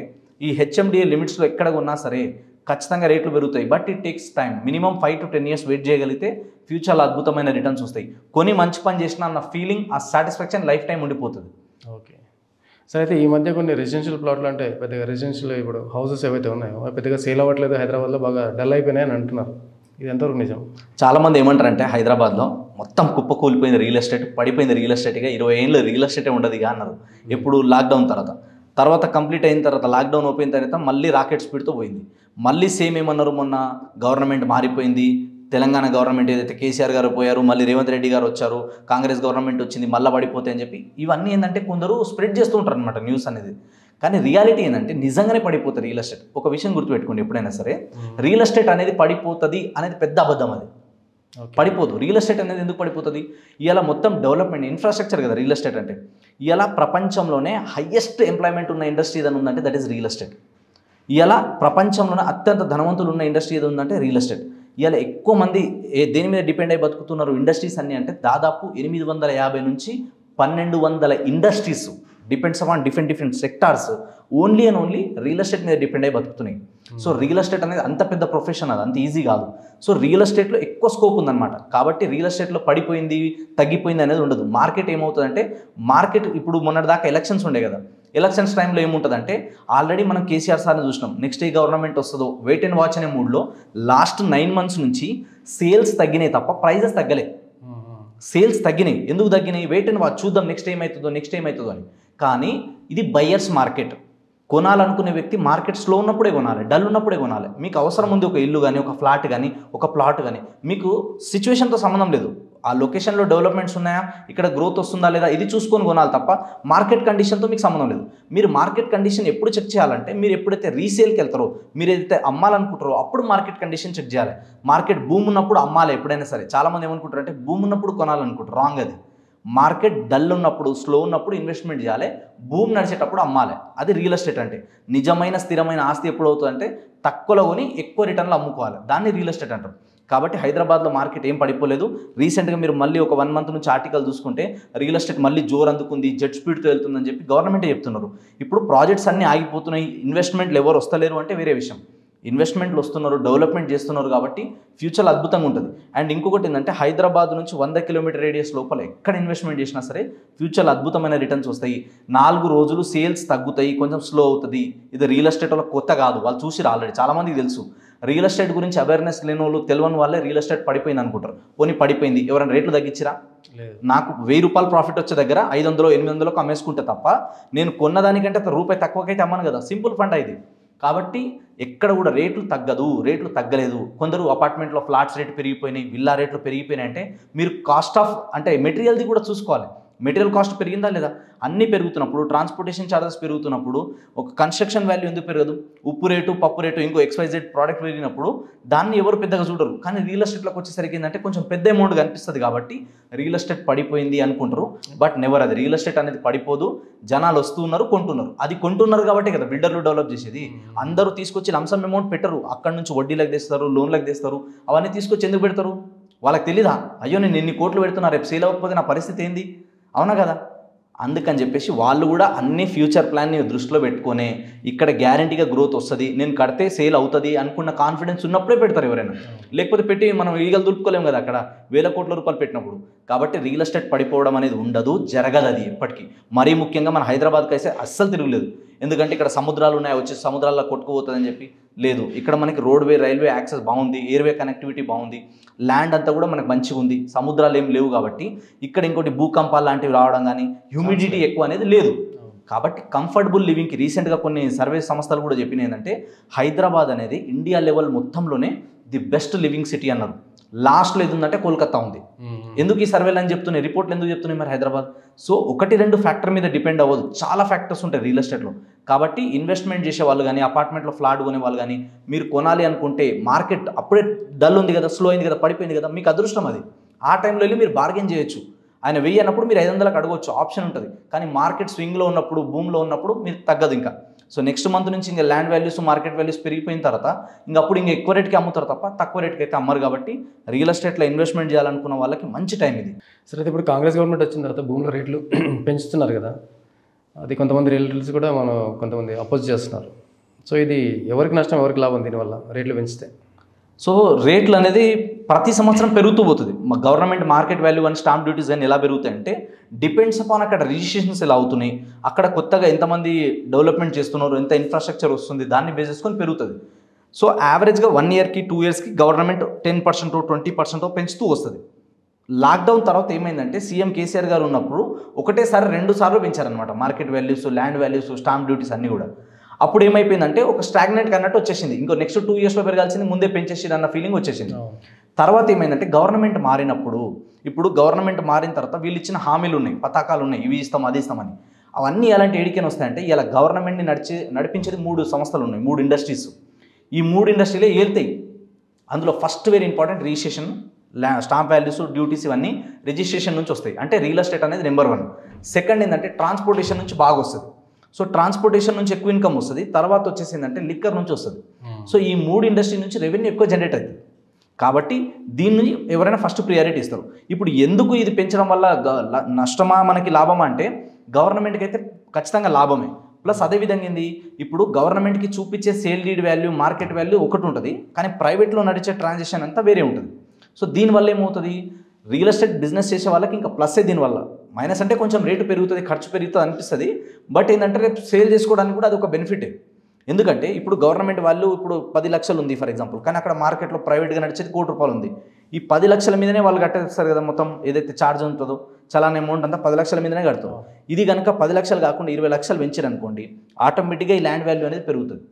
ఈ హెచ్ఎండిఏ లిమిట్స్లో ఎక్కడ ఉన్నా సరే ఖచ్చితంగా రేట్లు పెరుగుతాయి. But it takes time. Minimum 5 to 10 years wait చేయగలిగితే ఫ్యూచర్లో అద్భుతమైన రిటర్న్స్ వస్తాయి. కొని మంచి పని చేసిన అన్న ఫీలింగ్, ఆ సాటిస్ఫాక్షన్ లైఫ్ టైం ఉండిపోతుంది. Okay sir. అయితే ఈ మధ్య కొన్ని రెసిడెన్షియల్ ప్లాట్లు అంటే పెద్దగా రెసిడెన్షియల్ ఇప్పుడు హౌసెస్ ఏవైతే ఉన్నాయో పెద్దగా సేల్ అవ్వట్లేదు, హైదరాబాద్లో బాగా డల్ అయిపోయినాయి అని అంటున్నారు. ఇది ఎంతవరకు నిజం? చాలామంది ఏమంటారంటే హైదరాబాద్లో మొత్తం కుప్ప కూలిపోయింది రియల్ ఎస్టేట్, పడిపోయింది రియల్ ఎస్టేట్గా, 20 ఏళ్ళు రియల్ ఎస్టేటే ఉండదు ఇక అన్నారు. ఎప్పుడు లాక్డౌన్ తర్వాత కంప్లీట్ అయిన తర్వాత లాక్డౌన్ ఓపెన్ తర్వాత మళ్ళీ రాకెట్ స్పీడ్తో పోయింది. మళ్ళీ సేమ్ ఏమన్నారు, మొన్న గవర్నమెంట్ మారిపోయింది, తెలంగాణ గవర్నమెంట్ ఏదైతే కేసీఆర్ గారు పోయారు, మళ్ళీ రేవంత్ రెడ్డి గారు వచ్చారు, కాంగ్రెస్ గవర్నమెంట్ వచ్చింది, మళ్ళీ పడిపోతాయి అని చెప్పి ఇవన్నీ ఏంటంటే కొందరు స్ప్రెడ్ చేస్తూ ఉంటారు అనమాట న్యూస్ అనేది. కానీ రియాలిటీ ఏంటంటే నిజంగానే పడిపోతుంది రియల్ ఎస్టేట్. ఒక విషయం గుర్తుపెట్టుకోండి, ఎప్పుడైనా సరే రియల్ ఎస్టేట్ అనేది పడిపోతుంది అనేది పెద్ద అబద్ధం. అది పడిపోదు. రియల్ ఎస్టేట్ అనేది ఎందుకు పడిపోతుంది? ఇలా మొత్తం డెవలప్మెంట్ ఇన్ఫ్రాస్ట్రక్చర్ కదా రియల్ ఎస్టేట్ అంటే. ఇలా ప్రపంచంలోనే హయ్యెస్ట్ ఎంప్లాయ్మెంట్ ఉన్న ఇండస్ట్రీ ఏదైనా ఉందంటే దట్ ఈస్ రియల్ ఎస్టేట్. ఇలా ప్రపంచంలోనే అత్యంత ధనవంతులు ఉన్న ఇండస్ట్రీ ఏది ఉందంటే రియల్ ఎస్టేట్. ఇలా ఎక్కువ మంది దేని మీద డిపెండ్ అయి బతుకుతున్నారు ఇండస్ట్రీస్ అన్నీ అంటే దాదాపు 850 నుంచి 1,200 industries depends on different sectors only and only real estate మీద డిపెండ్ అయి బతుకుతున్నాయి. సో రియల్ ఎస్టేట్ అనేది అంత పెద్ద ప్రొఫెషన్, అది అంత ఈజీ కాదు. సో రియల్ ఎస్టేట్లో ఎక్కువ స్కోప్ ఉందన్నమాట. కాబట్టి రియల్ ఎస్టేట్లో పడిపోయింది తగ్గిపోయింది అనేది ఉండదు. మార్కెట్ ఏమవుతుందంటే మార్కెట్ ఇప్పుడు మొన్నటిదాకా ఎలక్షన్స్ ఉండే కదా, ఎలక్షన్స్ టైంలో ఏముంటుందంటే ఆల్రెడీ మనం కేసీఆర్ సార్ని చూసినాం. నెక్స్ట్ ఏ గవర్నమెంట్ వస్తుందో వెయిట్ అండ్ వాచ్ అనే మూడ్లో లాస్ట్ 9 months నుంచి సేల్స్ తగ్గినాయి తప్ప ప్రైజెస్ తగ్గలే. సేల్స్ తగ్గినాయి. ఎందుకు తగ్గినాయి? వెయిట్ అండ్ వాచ్, చూద్దాం నెక్స్ట్ ఏమవుతుందో అని. కానీ ఇది బయ్యర్స్ మార్కెట్. కొనాలనుకునే వ్యక్తి మార్కెట్ స్లో ఉన్నప్పుడే కొనాలి, డల్ ఉన్నప్పుడే కొనాలి. మీకు అవసరం ఉంది ఒక ఇల్లు కానీ, ఒక ఫ్లాట్ కానీ, ఒక ప్లాట్ కానీ, మీకు సిచ్యువేషన్తో సంబంధం లేదు. ఆ లొకేషన్లో డెవలప్మెంట్స్ ఉన్నాయా, ఇక్కడ గ్రోత్ వస్తుందా లేదా, ఇది చూసుకొని కొనాలి తప్ప మార్కెట్ కండిషన్తో మీకు సంబంధం లేదు. మీరు మార్కెట్ కండిషన్ ఎప్పుడు చెక్ చేయాలంటే మీరు ఎప్పుడైతే రీసేల్కి వెళ్తారో, మీరు ఏదైతే అమ్మాలనుకుంటారో అప్పుడు మార్కెట్ కండిషన్ చెక్ చేయాలి. మార్కెట్ భూమి ఉన్నప్పుడు అమ్మాలి ఎప్పుడైనా సరే. చాలామంది ఏమనుకుంటారు అంటే భూమి ఉన్నప్పుడు కొనాలనుకుంటారు, రాంగ్ అది. మార్కెట్ డల్ ఉన్నప్పుడు, స్లో ఉన్నప్పుడు ఇన్వెస్ట్మెంట్ చేయాలి, భూమి నడిచేటప్పుడు అమ్మాలి. అది రియల్ ఎస్టేట్ అంటే. నిజమైన స్థిరమైన ఆస్తి ఎప్పుడు అవుతుందంటే తక్కువలో కొని ఎక్కువ రిటర్న్లో అమ్ముకోవాలి, దాన్ని రియల్ ఎస్టేట్ అంటారు. కాబట్టి హైదరాబాద్లో మార్కెట్ ఏం పడిపోలేదు. రీసెంట్గా మీరు మళ్ళీ ఒక 1 month నుంచి ఆర్టికల్ చూసుకుంటే రియల్ ఎస్టేట్ మళ్ళీ జోరు అందుకుంది, జెట్ స్పీడ్తో వెళ్తుందని చెప్పి గవర్నమెంటే చెప్తున్నారు. ఇప్పుడు ప్రాజెక్ట్స్ అన్నీ ఆగిపోతున్నాయి, ఇన్వెస్ట్మెంట్లు ఎవరు వస్తలేరు అంటే వేరే విషయం. ఇన్వెస్ట్మెంట్లు వస్తున్నారు, డెవలప్మెంట్ చేస్తున్నారు కాబట్టి ఫ్యూచర్లో అద్భుతంగా ఉంటుంది. అండ్ ఇంకొకటి ఏంటంటే హైదరాబాద్ నుంచి 100 kilometer రేడియస్ లోపల ఎక్కడ ఇన్వెస్ట్మెంట్ చేసినా సరే ఫ్యూచర్లో అద్భుతమైన రిటర్న్స్ వస్తాయి. 4 రోజులు సేల్స్ తగ్గుతాయి, కొంచెం స్లో అవుతుంది. ఇది రియల్ ఎస్టేట్ వాళ్ళకి కొత్త కాదు, వాళ్ళు చూసి ఆల్రెడీ చాలామందికి తెలుసు. రియల్ ఎస్టేట్ గురించి అవేర్నెస్ లేని వాళ్ళు, తెలియని వాళ్ళే రియల్ ఎస్టేట్ పడిపోయింది అనుకుంటారు. పోనీ పడిపోయింది, ఎవరైనా రేట్లు తగ్గించిరా? నాకు 1000 రూపాయలు ప్రాఫిట్ వచ్చే దగ్గర 500, 800 అమ్మేసుకుంటే తప్ప నేను కొన్నదానికంటే రూపాయి తక్కువకైతే అమ్మాను కదా. సింపుల్ ఫండ్ ఇది. కాబట్టి ఎక్కడ కూడా రేట్లు తగ్గదు, రేట్లు తగ్గలేదు. కొందరు అపార్ట్మెంట్లో ఫ్లాట్స్ రేట్లు పెరిగిపోయినాయి, విల్లా రేట్లు పెరిగిపోయినాయి అంటే మీరు కాస్ట్ ఆఫ్ అంటే మెటీరియల్ది కూడా చూసుకోవాలి. మెటీరియల్ కాస్ట్ పెరిగిందా లేదా? అన్నీ పెరుగుతున్నప్పుడు, ట్రాన్స్పోర్టేషన్ ఛార్జెస్ పెరుగుతున్నప్పుడు ఒక కన్స్ట్రక్షన్ వాల్యూ ఎందుకు పెరగదు? ఉప్పు రేటు, పప్పు రేటు, ఇంకో XYZ ప్రోడక్ట్ పెరిగినప్పుడు దాన్ని ఎవరు పెద్దగా చూడరు. కానీ రియల్ ఎస్టేట్లోకి వచ్చేసరికి ఏంటంటే కొంచెం పెద్ద అమౌంట్ కనిపిస్తుంది కాబట్టి రియల్ ఎస్టేట్ పడిపోయింది అనుకుంటారు. బట్ నెవర్, అది రియల్ ఎస్టేట్ అనేది పడిపోదు. జనాలు వస్తున్నారు, కొంటున్నారు. అది కొంటున్నారు కాబట్టి కదా బిల్డర్లు డెవలప్ చేసేది. అందరూ తీసుకొచ్చి లంసమ్ అమౌంట్ పెట్టరు, అక్కడ నుంచి వడ్డీలకు తెస్తారు, లోన్లకు తెస్తారు. అవన్నీ తీసుకొచ్చి ఎందుకు పెడతారు? వాళ్ళకి తెలీదా? అయ్యో నేను ఎన్ని కోట్లు పెడుతున్నా, రేపు సేల్ అవ్వకపోతే నా పరిస్థితి ఏంది? అవునా కదా? అందుకని చెప్పేసి వాళ్ళు కూడా అన్ని ఫ్యూచర్ ప్లాన్ని దృష్టిలో పెట్టుకొని ఇక్కడ గ్యారంటీగా గ్రోత్ వస్తుంది, నేను కడితే సేల్ అవుతుంది అనుకున్న కాన్ఫిడెన్స్ ఉన్నప్పుడే పెడతారు ఎవరైనా. లేకపోతే పెట్టి మనం ఈగలు దులుపుకోలేము కదా అక్కడ వేల కోట్ల రూపాయలు పెట్టినప్పుడు. కాబట్టి రియల్ ఎస్టేట్ పడిపోవడం అనేది ఉండదు, జరగదు అది ఎప్పటికీ. మరీ ముఖ్యంగా మన హైదరాబాద్కి అయితే అస్సలు తిరగలేదు. ఎందుకంటే ఇక్కడ సముద్రాలు ఉన్నాయి, వచ్చి సముద్రాల్లో కొట్టుకుపోతుందని చెప్పి లేదు. ఇక్కడ మనకి రోడ్వే, రైల్వే యాక్సెస్ బాగుంది, ఎయిర్వే కనెక్టివిటీ బాగుంది, ల్యాండ్ అంతా కూడా మనకు మంచిగా ఉంది, సముద్రాలు ఏం లేవు కాబట్టి ఇక్కడ ఇంకోటి భూకంపాలు లాంటివి రావడం కానీ హ్యూమిడిటీ ఎక్కువ అనేది లేదు. కాబట్టి కంఫర్టబుల్ లివింగ్కి రీసెంట్గా కొన్ని సర్వే సంస్థలు కూడా చెప్పినాయి ఏంటంటే హైదరాబాద్ అనేది ఇండియా లెవెల్ మొత్తంలోనే ది బెస్ట్ లివింగ్ సిటీ అన్నారు. లాస్ట్లో ఏది ఉందంటే కోల్కతా ఉంది. ఎందుకు ఈ సర్వేలు అని చెప్తున్నాయి, రిపోర్ట్లు ఎందుకు చెప్తున్నాయి మరి హైదరాబాద్? సో 1-2 ఫ్యాక్టర్ మీద డిపెండ్ అవ్వదు, చాలా ఫ్యాక్టర్స్ ఉంటాయి రియల్ ఎస్టేట్లో. కాబట్టి ఇన్వెస్ట్మెంట్ చేసే వాళ్ళు కానీ, అపార్ట్మెంట్లో ఫ్లాట్ కొనే వాళ్ళు కానీ, మీరు కొనాలి అనుకుంటే మార్కెట్ అప్పుడే డల్ ఉంది కదా, స్లో అయింది కదా, పడిపోయింది కదా, మీకు అదృష్టం అది. ఆ టైంలో వెళ్ళి మీరు బార్గెన్ చేయొచ్చు. ఆయన 1000 అన్నప్పుడు మీరు 500కి అడగవచ్చు, ఆప్షన్ ఉంటుంది. కానీ మార్కెట్ స్వింగ్లో ఉన్నప్పుడు, భూమిలో ఉన్నప్పుడు మీరు తగ్గదు ఇంకా. సో నెక్స్ట్ మంత్ నుంచి ఇంకా ల్యాండ్ వాల్యూస్, మార్కెట్ వాల్యూస్ పెరిగిపోయిన తర్వాత అప్పుడు ఇంకా ఎక్కువ రేట్కి అమ్ముతారు తప్ప తక్కువ రేట్కి అయితే అమ్మరు. కాబట్టి రియల్ ఎస్టేట్లో ఇన్వెస్ట్మెంట్ చేయాలనుకున్న వాళ్ళకి మంచి టైం ఇది. సరే, ఇప్పుడు కాంగ్రెస్ గవర్నమెంట్ వచ్చిన తర్వాత భూముల రేట్లు పెంచుతున్నారు కదా, అది కొంతమంది రియల్టర్స్ కూడా కొంతమంది అపోజ్ చేస్తున్నారు. సో ఇది ఎవరికి నష్టం, ఎవరికి లాభం దీనివల్ల రేట్లు పెంచితే? సో రేట్లు అనేది ప్రతి సంవత్సరం పెరుగుతూ పోతుంది. గవర్నమెంట్ మార్కెట్ వాల్యూ కానీ స్టాంప్ డ్యూటీస్ కానీ ఎలా పెరుగుతాయంటే డిపెండ్స్ అపాన్ అక్కడ రిజిస్ట్రేషన్స్ ఎలా అవుతున్నాయి, అక్కడ కొత్తగా ఎంతమంది డెవలప్మెంట్ చేస్తున్నారు, ఎంత ఇన్ఫ్రాస్ట్రక్చర్ వస్తుంది, దాన్ని బేస్ చేసుకొని పెరుగుతుంది. సో యావరేజ్గా 1 ఇయర్కి 2 ఇయర్స్కి గవర్నమెంట్ 10% 20% పెంచుతూ వస్తుంది. లాక్డౌన్ తర్వాత ఏమైందంటే సీఎం కేసీఆర్ గారు ఉన్నప్పుడు ఒకటేసారి 2 సార్లు పెంచారనమాట market values, land values, stamp duties అన్నీ కూడా. అప్పుడు ఏమైపోయిందంటే ఒక స్టాగ్నెంట్ అన్నట్టు వచ్చేసింది. ఇంకో నెక్స్ట్ 2 ఇయర్స్లో పెరగాల్సింది ముందే పెంచేసి అన్న ఫీలింగ్ వచ్చేసింది. తర్వాత ఏమైందంటే గవర్నమెంట్ మారినప్పుడు, ఇప్పుడు గవర్నమెంట్ మారిన తర్వాత వీళ్ళు ఇచ్చిన హామీలు ఉన్నాయి, పథకాలు ఉన్నాయి, ఇవి ఇస్తాం అది ఇస్తామని. అవన్నీ ఎలాంటి ఏడికైనా వస్తాయంటే ఇలా గవర్నమెంట్ని నడిపించేది 3 సంస్థలు ఉన్నాయి, 3 ఇండస్ట్రీస్. ఈ 3 ఇండస్ట్రీలే ఏళ్తాయి. అందులో first very important registration, stamp values, duties ఇవన్నీ రిజిస్ట్రేషన్ నుంచి వస్తాయి. అంటే రియల్ ఎస్టేట్ అనేది నెంబర్ 1. సెకండ్ ఏంటంటే ట్రాన్స్పోర్టేషన్ నుంచి బాగా వస్తుంది. సో ట్రాన్స్పోర్టేషన్ నుంచి ఎక్కువ ఇన్కమ్ వస్తుంది. తర్వాత వచ్చేసి ఏంటంటే లిక్కర్ నుంచి వస్తుంది. సో ఈ 3 ఇండస్ట్రీ నుంచి రెవెన్యూ ఎక్కువ జనరేట్ అవుతుంది. కాబట్టి దీని నుంచి ఎవరైనా ఫస్ట్ ప్రియారిటీ ఇస్తారు. ఇప్పుడు ఎందుకు ఇది పెంచడం వల్ల నష్టమా మనకి లాభమా అంటే గవర్నమెంట్కి అయితే ఖచ్చితంగా లాభమే. ప్లస్ అదేవిధంగా ఏంది, ఇప్పుడు గవర్నమెంట్కి చూపించే sale deed value, market value ఒకటి ఉంటుంది, కానీ ప్రైవేట్లో నడిచే ట్రాన్సాక్షన్ అంతా వేరే ఉంటుంది. సో దీనివల్ల ఏమవుతుంది, రియల్ ఎస్టేట్ బిజినెస్ చేసే వాళ్ళకి ఇంకా ప్లస్సే దీనివల్ల. మైనస్ అంటే కొంచెం రేటు పెరుగుతుంది, ఖర్చు పెరుగుతుంది అనిపిస్తుంది. బట్ ఏంటంటే రేపు సేల్ చేసుకోవడానికి కూడా అది ఒక బెనిఫిటే. ఎందుకంటే ఇప్పుడు గవర్నమెంట్ వాళ్ళు ఇప్పుడు 10 లక్షలు ఉంది ఫర్ ఎగ్జాంపుల్, కానీ అక్కడ మార్కెట్లో ప్రైవేట్గా నడిచేది ₹1 కోటి ఉంది. ఈ 10 లక్షల మీదనే వాళ్ళు కట్టేస్తారు కదా, మొత్తం ఏదైతే ఛార్జ్ ఉంటుందో చలాన్ అమౌంట్ అంతా 10 లక్షల మీదనే కడతారు. ఇది కనుక 10 లక్షలు కాకుండా 20 లక్షలు పెంచారనుకోండి, ఆటోమేటిక్గా ఈ ల్యాండ్ వాల్యూ అనేది పెరుగుతుంది.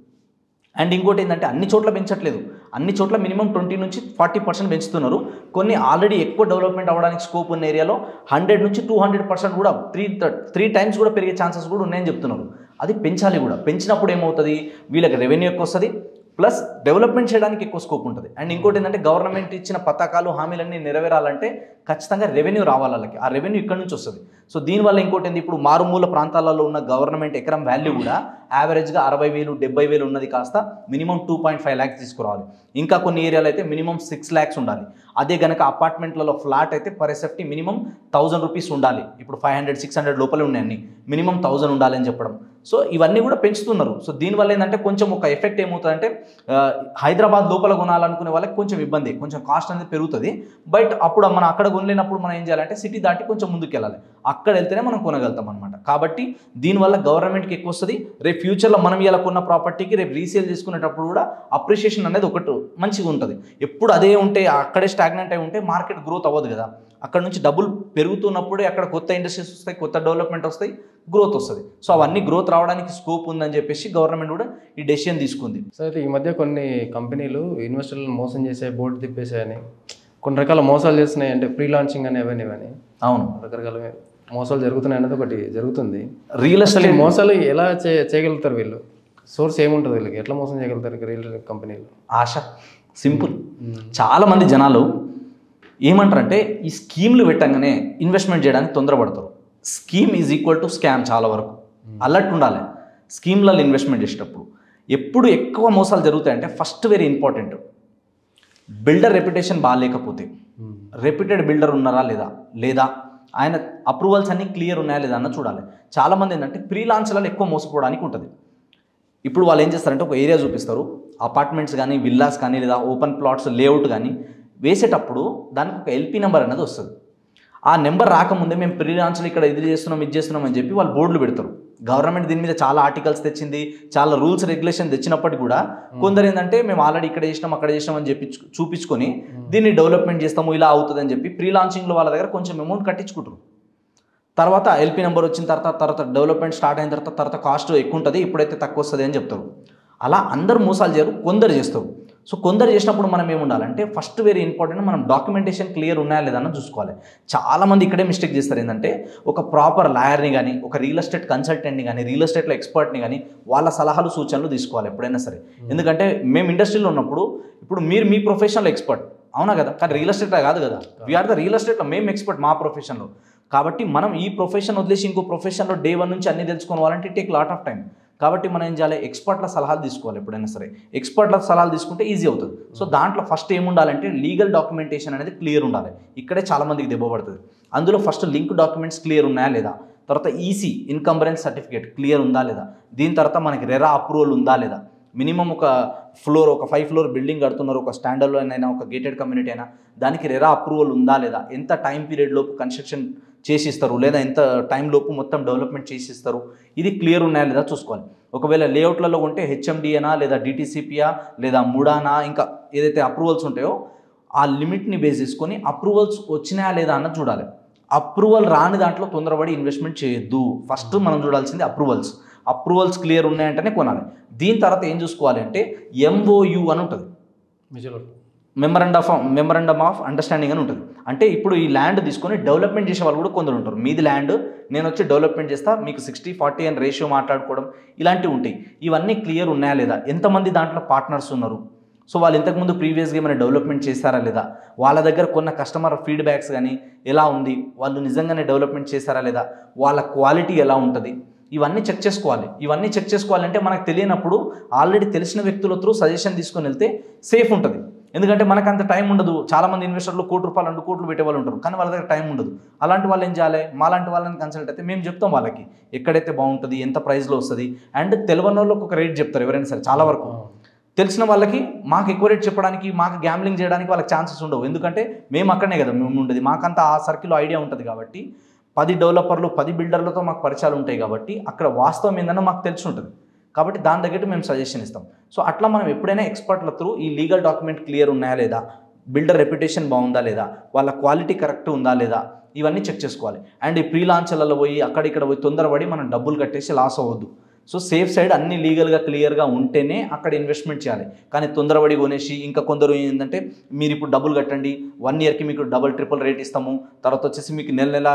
అండ్ ఇంకోటి ఏంటంటే అన్ని చోట్ల పెంచట్లేదు, అన్ని చోట్ల మినిమం 20 నుంచి 40% పెంచుతున్నారు. కొన్ని ఆల్రెడీ ఎక్కువ డెవలప్మెంట్ అవ్వడానికి స్కోప్ ఉన్న ఏరియాలో 100 నుంచి 200% కూడా 3 టైమ్స్ కూడా పెరిగే ఛాన్సెస్ కూడా ఉన్నాయని చెప్తున్నారు. అది పెంచాలి కూడా. పెంచినప్పుడు ఏమవుతుంది, వీళ్ళకి రెవెన్యూ ఎక్కువ వస్తుంది, ప్లస్ డెవలప్మెంట్ చేయడానికి ఎక్కువ స్కోప్ ఉంటుంది. అండ్ ఇంకోటి ఏంటంటే గవర్నమెంట్ ఇచ్చిన పథకాలు, హామీలన్నీ నెరవేరాలంటే ఖచ్చితంగా రెవెన్యూ రావాలి వాళ్ళకి. ఆ రెవెన్యూ ఇక్కడ నుంచి వస్తుంది. సో దీనివల్ల ఇంకోటి ఏంటి, ఇప్పుడు మారుమూల ప్రాంతాలలో ఉన్న గవర్నమెంట్ ఎకరం వాల్యూ కూడా యావరేజ్గా 60,000 70,000 ఉన్నది కాస్త మినిమం 2.5 lakhs తీసుకురావాలి. ఇంకా కొన్ని ఏరియాలో అయితే మినిమం 6 lakhs ఉండాలి. అదే కనుక అపార్ట్మెంట్లలో ఫ్లాట్ అయితే పర్ ఎస్ఎఫ్టీ మినిమం ₹1,000 ఉండాలి. ఇప్పుడు 500-600 లోపలే ఉన్నాయన్ని, మినిమం 1,000 ఉండాలని చెప్పడం. సో ఇవన్నీ కూడా పెంచుతున్నారు. సో దీనివల్ల ఏంటంటే కొంచెం ఒక ఎఫెక్ట్ ఏమవుతుందంటే హైదరాబాద్ లోపల కొనాలనుకునే వాళ్ళకి కొంచెం ఇబ్బంది, కొంచెం కాస్ట్ అనేది పెరుగుతుంది. బట్ అప్పుడు మనం అక్కడ కొనలేనప్పుడు మనం ఏం చేయాలంటే సిటీ దాటి కొంచెం ముందుకు వెళ్ళాలి, అక్కడ వెళ్తేనే మనం కొనగలుగుతాం అనమాట. కాబట్టి దీనివల్ల గవర్నమెంట్కి ఎక్కువ వస్తుంది. రేపు ఫ్యూచర్లో మనం ఇలా కొన్న ప్రాపర్టీకి రేపు రీసేల్ చేసుకునేటప్పుడు కూడా అప్రిషియేషన్ అనేది ఒకటి మంచిగా ఉంటుంది. ఎప్పుడు అదే ఉంటే, అక్కడే స్టాగ్నెంట్ అయి ఉంటే మార్కెట్ గ్రోత్ అవ్వదు కదా. అక్కడ నుంచి డబ్బులు పెరుగుతున్నప్పుడే అక్కడ కొత్త ఇండస్ట్రీస్ వస్తాయి, కొత్త డెవలప్మెంట్ వస్తాయి, గ్రోత్ వస్తుంది. సో అవన్నీ గ్రోత్ రావడానికి స్కోప్ ఉందని చెప్పేసి గవర్నమెంట్ కూడా ఈ డెసిషన్ తీసుకుంది. సార్, ఈ మధ్య కొన్ని కంపెనీలు ఇన్వెస్టర్లను మోసం చేసే, బోర్డు తిప్పేసాయని కొన్ని రకాల మోసాలు చేస్తున్నాయి. అంటే ప్రీ లాంచింగ్ అని అవన్నీ. అవును, రకరకాల మోసాలు జరుగుతున్నాయి అనేది ఒకటి జరుగుతుంది. రియల్ అసలు ఎస్టేట్ ఈ మోసాలు ఎలా చేయగలుగుతారు వీళ్ళు? సోర్స్ ఏముంటుంది వీళ్ళకి? ఎట్లా మోసం చేయగలుగుతారు రియల్ ఎస్టేట్ కంపెనీలు? ఆశ, సింపుల్. చాలామంది జనాలు ఏమంటారంటే ఈ స్కీమ్లు పెట్టంగానే ఇన్వెస్ట్మెంట్ చేయడానికి తొందరపడతారు. Scheme is equal to scam. చాలా వరకు అలర్ట్ ఉండాలి స్కీమ్లలో ఇన్వెస్ట్మెంట్ చేసేటప్పుడు. ఎప్పుడు ఎక్కువ మోసాలు జరుగుతాయంటే first very important, builder reputation బాగాలేకపోతే, రెప్యూటెడ్ బిల్డర్ ఉన్నారా లేదా ఆయన అప్రూవల్స్ అన్నీ క్లియర్ ఉన్నాయా లేదా అన్న చూడాలి. చాలామంది ఏంటంటే ప్రీ లాంచ్లలో ఎక్కువ మోసపోవడానికి ఉంటుంది. ఇప్పుడు వాళ్ళు ఏం చేస్తారంటే ఒక ఏరియా చూపిస్తారు, అపార్ట్మెంట్స్ కానీ విల్లాస్ కానీ లేదా ఓపెన్ ప్లాట్స్ లేఅవుట్ కానీ వేసేటప్పుడు దానికి ఒక ఎల్పీ నెంబర్ అనేది వస్తుంది. ఆ నెంబర్ రాకముందే మేము ప్రీ లాంచ్లో ఇక్కడ ఇది చేస్తున్నాం అని చెప్పి వాళ్ళు బోర్డులు పెడతారు. గవర్నమెంట్ దీని మీద చాలా ఆర్టికల్స్ తెచ్చింది, చాలా రూల్స్ రెగ్యులేషన్ తెచ్చినప్పటికీ కూడా కొందరు ఏంటంటే మేము ఆల్రెడీ ఇక్కడ చేసినాం అక్కడ చేసినాం అని చెప్పి చూపించుకొని దీన్ని డెవలప్మెంట్ చేస్తాము ఇలా అవుతుంది అని చెప్పి ప్రీ లాంచింగ్లో వాళ్ళ దగ్గర కొంచెం అమౌంట్ కట్టించుకుంటారు. తర్వాత ఎల్పీ నెంబర్ వచ్చిన తర్వాత డెవలప్మెంట్ స్టార్ట్ అయిన తర్వాత కాస్ట్ ఎక్కువ ఉంటుంది, ఇప్పుడైతే తక్కువ వస్తుంది అని చెప్తారు. అలా అందరూ మోసాలు చేయరు, కొందరు చేస్తారు. సో కొందరు చేసినప్పుడు మనం ఏముండాలంటే ఫస్ట్ వెరీ ఇంపార్టెంట్, మనం డాక్యుమెంటేషన్ క్లియర్ ఉన్నాయా లేదన్న చూసుకోవాలి. చాలామంది ఇక్కడే మిస్టేక్ చేస్తారు. ఏంటంటే ఒక ప్రాపర్ లాయర్ని కానీ ఒక రియల్ ఎస్టేట్ కన్సల్టెంట్ని కానీ రియల్ ఎస్టేట్లో ఎక్స్పర్ట్ని కానీ వాళ్ళ సలహాలు సూచనలు తీసుకోవాలి ఎప్పుడైనా సరే. ఎందుకంటే మేము ఇండస్ట్రీలో ఉన్నప్పుడు ఇప్పుడు మీరు మీ ప్రొఫెషన్లో ఎక్స్పర్ట్ అవునా కదా, కానీ రియల్ ఎస్టేట్లో కాదు కదా. వీఆర్ ద రియల్ ఎస్టేట్లో మేము ఎక్స్పర్ట్ మా ప్రొఫెషన్లో. కాబట్టి మనం ఈ ప్రొఫెషన్ వదిలేసి ఇంకో ప్రొఫెషన్లో డే 1 నుంచి అన్ని తెలుసుకోవాలంటే టేక్ లాట్ ఆఫ్ టైం. కాబట్టి మనం ఏం చేయాలి, ఎక్స్పర్ట్ల సలహాలు తీసుకోవాలి ఎప్పుడైనా సరే. ఎక్స్పర్ట్ల సలహాలు తీసుకుంటే ఈజీ అవుతుంది. సో దాంట్లో ఫస్ట్ ఏముండాలంటే లీగల్ డాక్యుమెంటేషన్ అనేది క్లియర్ ఉండాలి. ఇక్కడే చాలామందికి దెబ్బపడుతుంది. అందులో ఫస్ట్ లింక్ డాక్యుమెంట్స్ క్లియర్ ఉన్నాయా లేదా, తర్వాత ఈసీ ఇన్కంబరెన్స్ సర్టిఫికేట్ క్లియర్ ఉందా లేదా, దీని తర్వాత మనకి రెరా అప్రూవల్ ఉందా లేదా, మినిమం ఒక 5 ఫ్లోర్ బిల్డింగ్ కడుతున్నారు, ఒక స్టాండర్డ్ అయినా ఒక గేటెడ్ కమ్యూనిటీ అయినా దానికి రెరా అప్రూవల్ ఉందా లేదా, ఎంత టైం పీరియడ్ లోపు కన్స్ట్రక్షన్ చేసిస్తారు లేదా ఎంత టైం లోపు మొత్తం డెవలప్మెంట్ చేసిస్తారు, ఇది క్లియర్ ఉన్నాయా లేదా చూసుకోవాలి. ఒకవేళ లేఅవుట్లలో ఉంటే హెచ్ఎండిఏనా లేదా డిటీసీపీయా లేదా ముడానా ఇంకా ఏదైతే అప్రూవల్స్ ఉంటాయో ఆ లిమిట్ని బేస్ చేసుకొని అప్రూవల్స్ వచ్చినాయా లేదా అన్నది చూడాలి. అప్రూవల్ రాని దాంట్లో తొందరపడి ఇన్వెస్ట్మెంట్ చేయొద్దు. ఫస్ట్ మనం చూడాల్సింది అప్రూవల్స్ క్లియర్ ఉన్నాయంటేనే కొనాలి. దీని తర్వాత ఏం చూసుకోవాలి అంటే ఎంఓయు అని ఉంటుంది, మెమరాండమ్ ఆఫ్ అండర్స్టాండింగ్ అని ఉంటుంది. అంటే ఇప్పుడు ఈ ల్యాండ్ తీసుకొని డెవలప్మెంట్ చేసే వాళ్ళు కూడా కొందరు ఉంటారు. మీది ల్యాండ్, నేను వచ్చి డెవలప్మెంట్ చేస్తా, మీకు 60-40 అని రేషియో మాట్లాడుకోవడం ఇలాంటివి ఉంటాయి. ఇవన్నీ క్లియర్ ఉన్నాయా లేదా, ఎంతమంది దాంట్లో పార్ట్నర్స్ ఉన్నారు, సో వాళ్ళు ఇంతకుముందు ప్రీవియస్గా ఏమైనా డెవలప్మెంట్ చేశారా లేదా, వాళ్ళ దగ్గర కొన్న కస్టమర్ ఫీడ్బ్యాక్స్ కానీ ఎలా ఉంది, వాళ్ళు నిజంగానే డెవలప్మెంట్ చేశారా లేదా, వాళ్ళ క్వాలిటీ ఎలా ఉంటుంది, ఇవన్నీ చెక్ చేసుకోవాలి. ఇవన్నీ చెక్ చేసుకోవాలంటే మనకు తెలియనప్పుడు ఆల్రెడీ తెలిసిన వ్యక్తుల త్రూ సజెషన్ తీసుకొని వెళ్తే సేఫ్ ఉంటుంది. ఎందుకంటే మనకు అంత టైం ఉండదు. చాలామంది ఇన్వెస్టర్లు 1 కోటి రూపాయలు 2 కోట్లు పెట్టే వాళ్ళు ఉంటారు, కానీ వాళ్ళ దగ్గర టైం ఉండదు. అలాంటి వాళ్ళు ఏం చేయాలి, మాలాంటి వాళ్ళని కన్సల్ట్ అయితే మేము చెప్తాం వాళ్ళకి ఎక్కడైతే బాగుంటుంది, ఎంత ప్రైస్లో వస్తుంది. అండ్ తెలియని వాళ్ళకి ఒక రేట్ చెప్తారు ఎవరైనా సరే. చాలా వరకు తెలిసిన వాళ్ళకి మాకు ఎక్కువ రేట్ చెప్పడానికి, మాకు గ్యాంబ్లింగ్ చేయడానికి వాళ్ళకి ఛాన్సెస్ ఉండవు. ఎందుకంటే మేము అక్కడనే కదా మేము ఉండేది, మాకంతా ఆ సర్కిల్లో ఐడియా ఉంటుంది. కాబట్టి 10 డెవలపర్లు 10 బిల్డర్లతో మాకు పరిచయాలు ఉంటాయి. కాబట్టి అక్కడ వాస్తవం ఏందన్నా మాకు తెలిసి ఉంటుంది. కాబట్టి దాని తగ్గట్టు మేము సజెషన్ ఇస్తాం. సో అట్లా మనం ఎప్పుడైనా ఎక్స్పర్ట్ల త్రూ ఈ లీగల్ డాక్యుమెంట్ క్లియర్ ఉన్నాయా లేదా, బిల్డర్ రెప్యుటేషన్ బాగుందా లేదా, వాళ్ళ క్వాలిటీ కరెక్ట్ ఉందా లేదా, ఇవన్నీ చెక్ చేసుకోవాలి. అండ్ ఈ ప్రీ లాంచ్లలో పోయి అక్కడిక్కడ పోయి తొందరపడి మనం డబ్బులు కట్టేసి లాస్ అవ్వద్దు. సో సేఫ్ సైడ్ అన్ని లీగల్గా క్లియర్గా ఉంటేనే అక్కడ ఇన్వెస్ట్మెంట్ చేయాలి. కానీ తొందరపడి కొనేసి ఇంకా కొందరు ఏంటంటే మీరు ఇప్పుడు డబ్బులు కట్టండి, 1 ఇయర్కి మీకు డబుల్ ట్రిపుల్ రేట్ ఇస్తాము, తర్వాత వచ్చేసి మీకు నెల